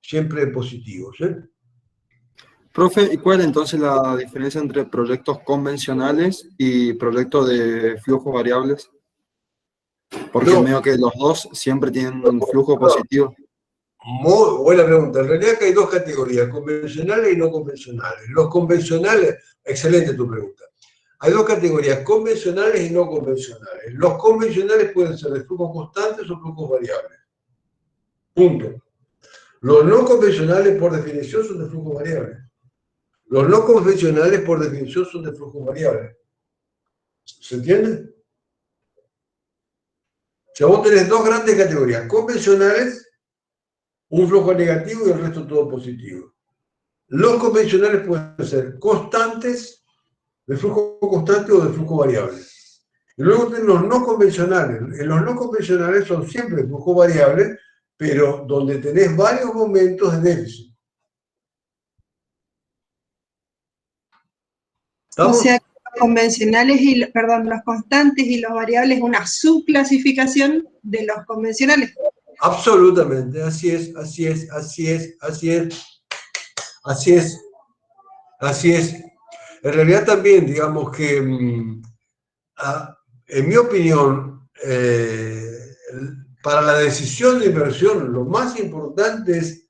siempre positivos. Profe, ¿y cuál es entonces la diferencia entre proyectos convencionales y proyectos de flujos variables? Porque veo que los dos siempre tienen un flujo positivo. Muy buena pregunta. En realidad que hay dos categorías, convencionales y no convencionales. Los convencionales, excelente tu pregunta. Hay dos categorías, convencionales y no convencionales. Los convencionales pueden ser de flujos constantes o flujos variables. Punto. Los no convencionales, por definición, son de flujos variables. Los no convencionales, por definición, son de flujos variables. ¿Se entiende? O sea, vos tenés dos grandes categorías, convencionales, un flujo negativo y el resto todo positivo. Los convencionales pueden ser constantes, de flujo constante o de flujo variable. Y luego tenemos los no convencionales. En los no convencionales son siempre de flujo variable, pero donde tenés varios momentos de déficit. ¿Estamos? O sea, los convencionales los constantes y los variables, una subclasificación de los convencionales. Absolutamente, así es. En realidad también, digamos que, en mi opinión, para la decisión de inversión, lo más importante es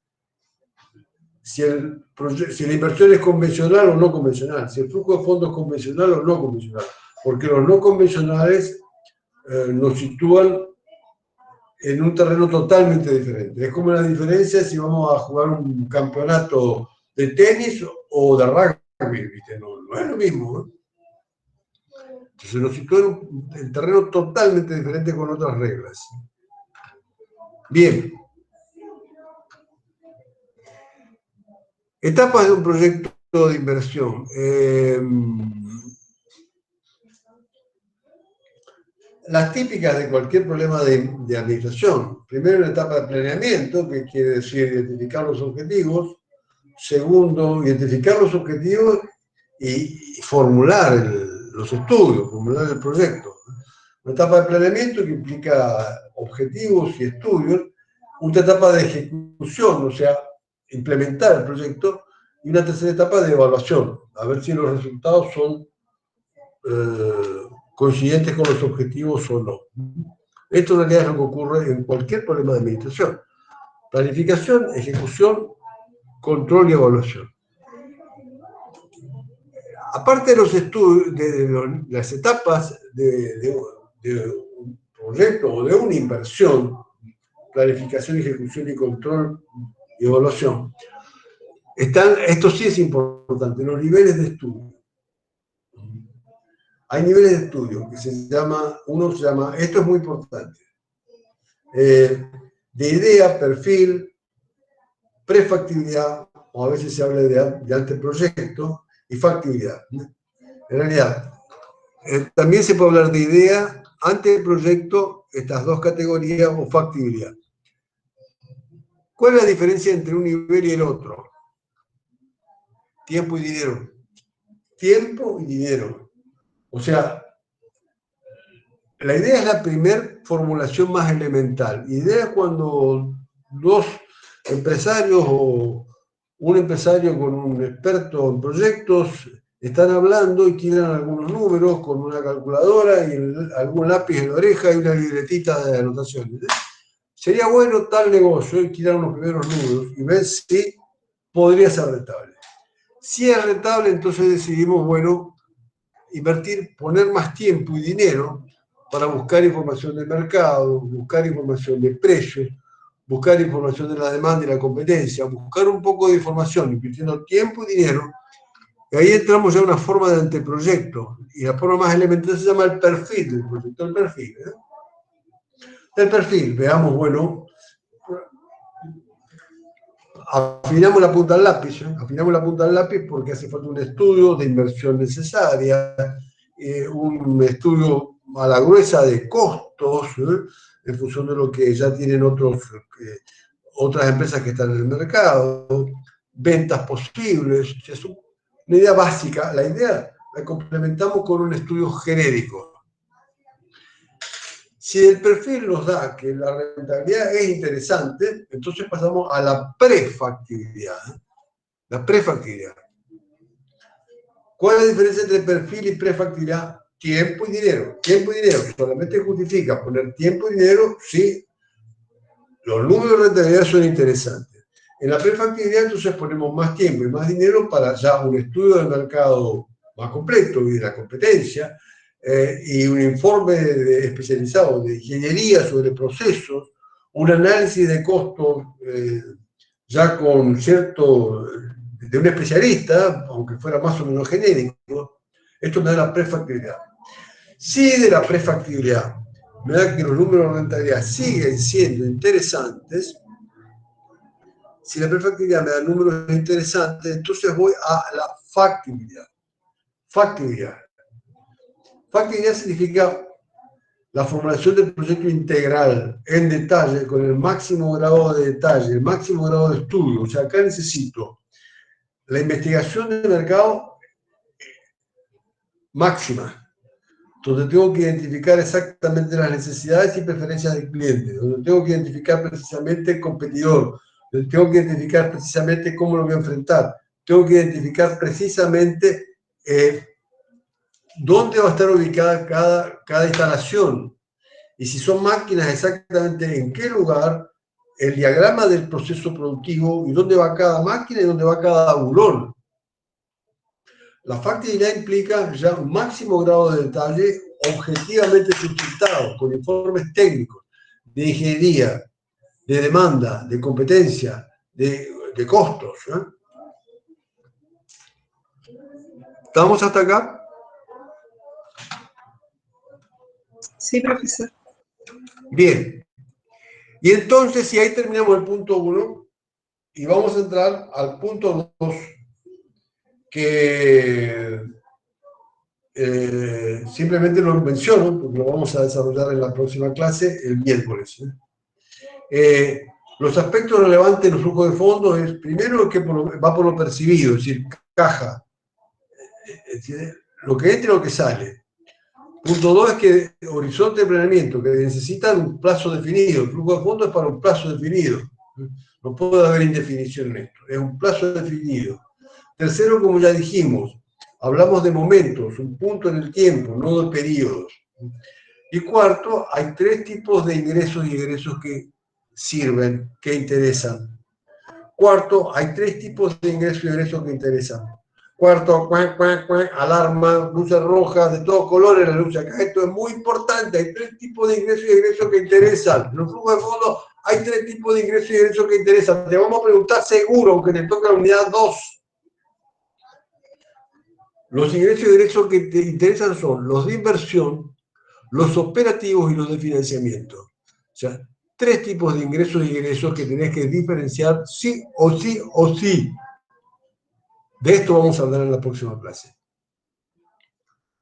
si la inversión es convencional o no convencional, si el flujo de fondos es convencional o no convencional, porque los no convencionales nos sitúan en un terreno totalmente diferente. Es como la diferencia si vamos a jugar un campeonato de tenis o de rugby, ¿viste? No es lo mismo, ¿eh? Entonces nos sitúa en terreno totalmente diferente con otras reglas. Bien. Etapas de un proyecto de inversión. Las típicas de cualquier problema de administración. Primero, una etapa de planeamiento, que quiere decir identificar los objetivos. Segundo, identificar los objetivos y formular los estudios, formular el proyecto. Una etapa de planeamiento que implica objetivos y estudios. Una etapa de ejecución, o sea, implementar el proyecto. Y una tercera etapa de evaluación, a ver si los resultados son coincidentes con los objetivos o no. Esto en realidad es lo que ocurre en cualquier problema de administración. Planificación, ejecución, control y evaluación. Aparte de los estudios, de las etapas de un proyecto o de una inversión, planificación, ejecución y control y evaluación, esto sí es importante, los niveles de estudio. Hay niveles de estudio que uno se llama, esto es muy importante, de idea, perfil, prefactibilidad, o a veces se habla de anteproyecto, y factibilidad. En realidad, también se puede hablar de idea, anteproyecto, estas dos categorías, o factibilidad. ¿Cuál es la diferencia entre un nivel y el otro? Tiempo y dinero. Tiempo y dinero. O sea, la idea es la primera formulación más elemental. Idea es cuando dos empresarios o un empresario con un experto en proyectos están hablando y tiran algunos números con una calculadora y algún lápiz en la oreja y una libretita de anotaciones. Sería bueno tal negocio y tirar unos primeros números y ver si podría ser rentable. Si es rentable, entonces decidimos, bueno, invertir, poner más tiempo y dinero para buscar información del mercado, buscar información de precios, buscar información de la demanda y la competencia, buscar un poco de información, invirtiendo tiempo y dinero. Y ahí entramos ya a una forma de anteproyecto. Y la forma más elemental se llama el perfil del proyecto, el perfil. El perfil, veamos, bueno, afinamos la punta al lápiz, afinamos la punta al lápiz porque hace falta un estudio de inversión necesaria, un estudio a la gruesa de costos, en función de lo que ya tienen otras empresas que están en el mercado, ventas posibles. Es una idea básica. La idea la complementamos con un estudio genérico. Si el perfil nos da que la rentabilidad es interesante, entonces pasamos a la prefactibilidad. La prefactibilidad. ¿Cuál es la diferencia entre perfil y prefactibilidad? Tiempo y dinero. Tiempo y dinero. Solamente justifica poner tiempo y dinero si los números de rentabilidad son interesantes. En la prefactibilidad entonces ponemos más tiempo y más dinero para ya un estudio del mercado más completo y de la competencia, y un informe especializado de ingeniería sobre procesos, un análisis de costos ya con cierto, de un especialista, aunque fuera más o menos genérico. Esto me da la prefactibilidad. Si de la prefactibilidad me da que los números de rentabilidad siguen siendo interesantes, si la prefactibilidad me da números interesantes, entonces voy a la factibilidad. Factibilidad. Factibilidad significa la formulación del proyecto integral en detalle, con el máximo grado de detalle, el máximo grado de estudio. O sea, acá necesito la investigación del mercado máxima, donde tengo que identificar exactamente las necesidades y preferencias del cliente, donde tengo que identificar precisamente el competidor, donde tengo que identificar precisamente cómo lo voy a enfrentar, tengo que identificar precisamente dónde va a estar ubicada cada instalación, y si son máquinas, exactamente en qué lugar, el diagrama del proceso productivo y dónde va cada máquina y dónde va cada bulón. La factibilidad implica ya un máximo grado de detalle objetivamente sustentado, con informes técnicos, de ingeniería, de demanda, de competencia, de costos. ¿Estamos hasta acá? Sí, profesor. Bien. Y entonces, si ahí terminamos el punto 1, y vamos a entrar al punto 2, que simplemente lo menciono, porque lo vamos a desarrollar en la próxima clase, el miércoles. Los aspectos relevantes de los flujos de fondos es, primero, que va por lo percibido, es decir, caja, es decir, lo que entra y lo que sale. Punto 2 es que horizonte de planeamiento, que necesitan un plazo definido. El flujo de fondos es para un plazo definido. No puede haber indefinición en esto, es un plazo definido. Tercero, como ya dijimos, hablamos de momentos, un punto en el tiempo, no de periodos. Y cuarto, hay 3 tipos de ingresos y egresos que sirven, que interesan. Cuarto, hay 3 tipos de ingresos y egresos que interesan. Cuarto, alarma, luces rojas, de todos colores la luz acá. Esto es muy importante, hay 3 tipos de ingresos y egresos que interesan. En los flujos de fondos hay 3 tipos de ingresos y egresos que interesan. Te vamos a preguntar seguro, aunque te toque la unidad 2. Los ingresos y egresos que te interesan son los de inversión, los operativos y los de financiamiento. O sea, 3 tipos de ingresos y egresos que tenés que diferenciar sí o sí o sí. De esto vamos a hablar en la próxima clase.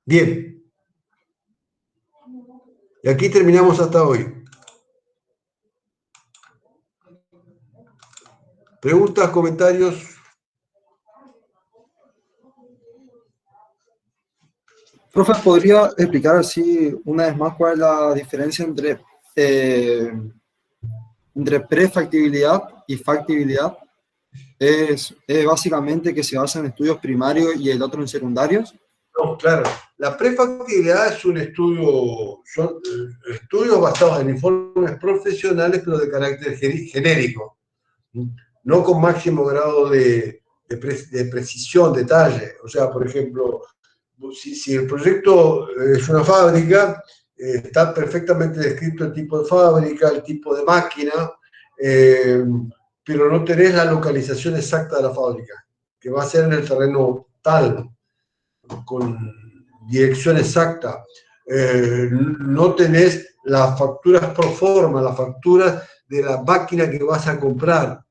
Bien. Y aquí terminamos hasta hoy. ¿Preguntas, comentarios? Profe, ¿podría explicar así una vez más cuál es la diferencia entre prefactibilidad y factibilidad? ¿Es básicamente que se basa en estudios primarios y el otro en secundarios? No, claro. La prefactibilidad es un estudio, son estudios basados en informes profesionales, pero de carácter genérico, no con máximo grado de precisión, detalle. O sea, por ejemplo, si el proyecto es una fábrica, está perfectamente descrito el tipo de fábrica, el tipo de máquina, pero no tenés la localización exacta de la fábrica, que va a ser en el terreno tal, con dirección exacta. No tenés las facturas pro forma, las facturas de la máquina que vas a comprar.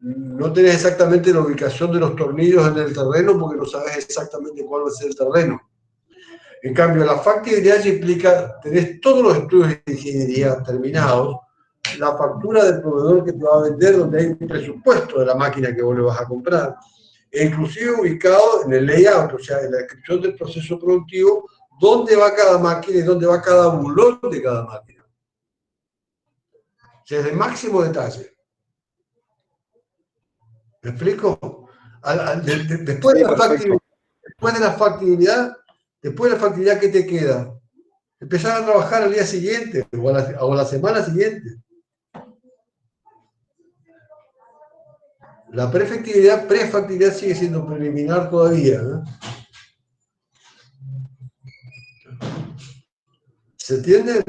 No tenés exactamente la ubicación de los tornillos en el terreno porque no sabes exactamente cuál va a ser el terreno. En cambio, la factibilidad implica, tenés todos los estudios de ingeniería terminados, la factura del proveedor que te va a vender, donde hay un presupuesto de la máquina que vos le vas a comprar, e inclusive ubicado en el layout, o sea, en la descripción del proceso productivo, dónde va cada máquina y dónde va cada bulón de cada máquina. O sea, es de máximo detalle. ¿Me explico? Después de la factibilidad, ¿qué te queda? Empezar a trabajar al día siguiente o a la semana siguiente. La prefactibilidad sigue siendo preliminar todavía, ¿no? ¿Se entiende?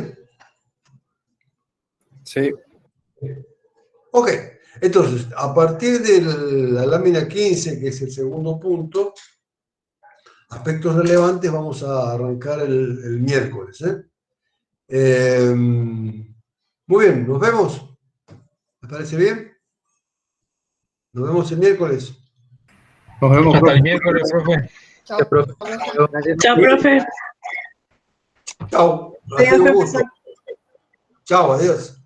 Sí. Ok, entonces, a partir de la lámina 15, que es el segundo punto, aspectos relevantes, vamos a arrancar el miércoles. Muy bien, nos vemos. ¿Les parece bien? Nos vemos el miércoles. Nos vemos Hasta el profe. miércoles, profe. Chao. Chao, profe. Chao. Ha Adiós, sido un profesor. gusto. Chao, adiós.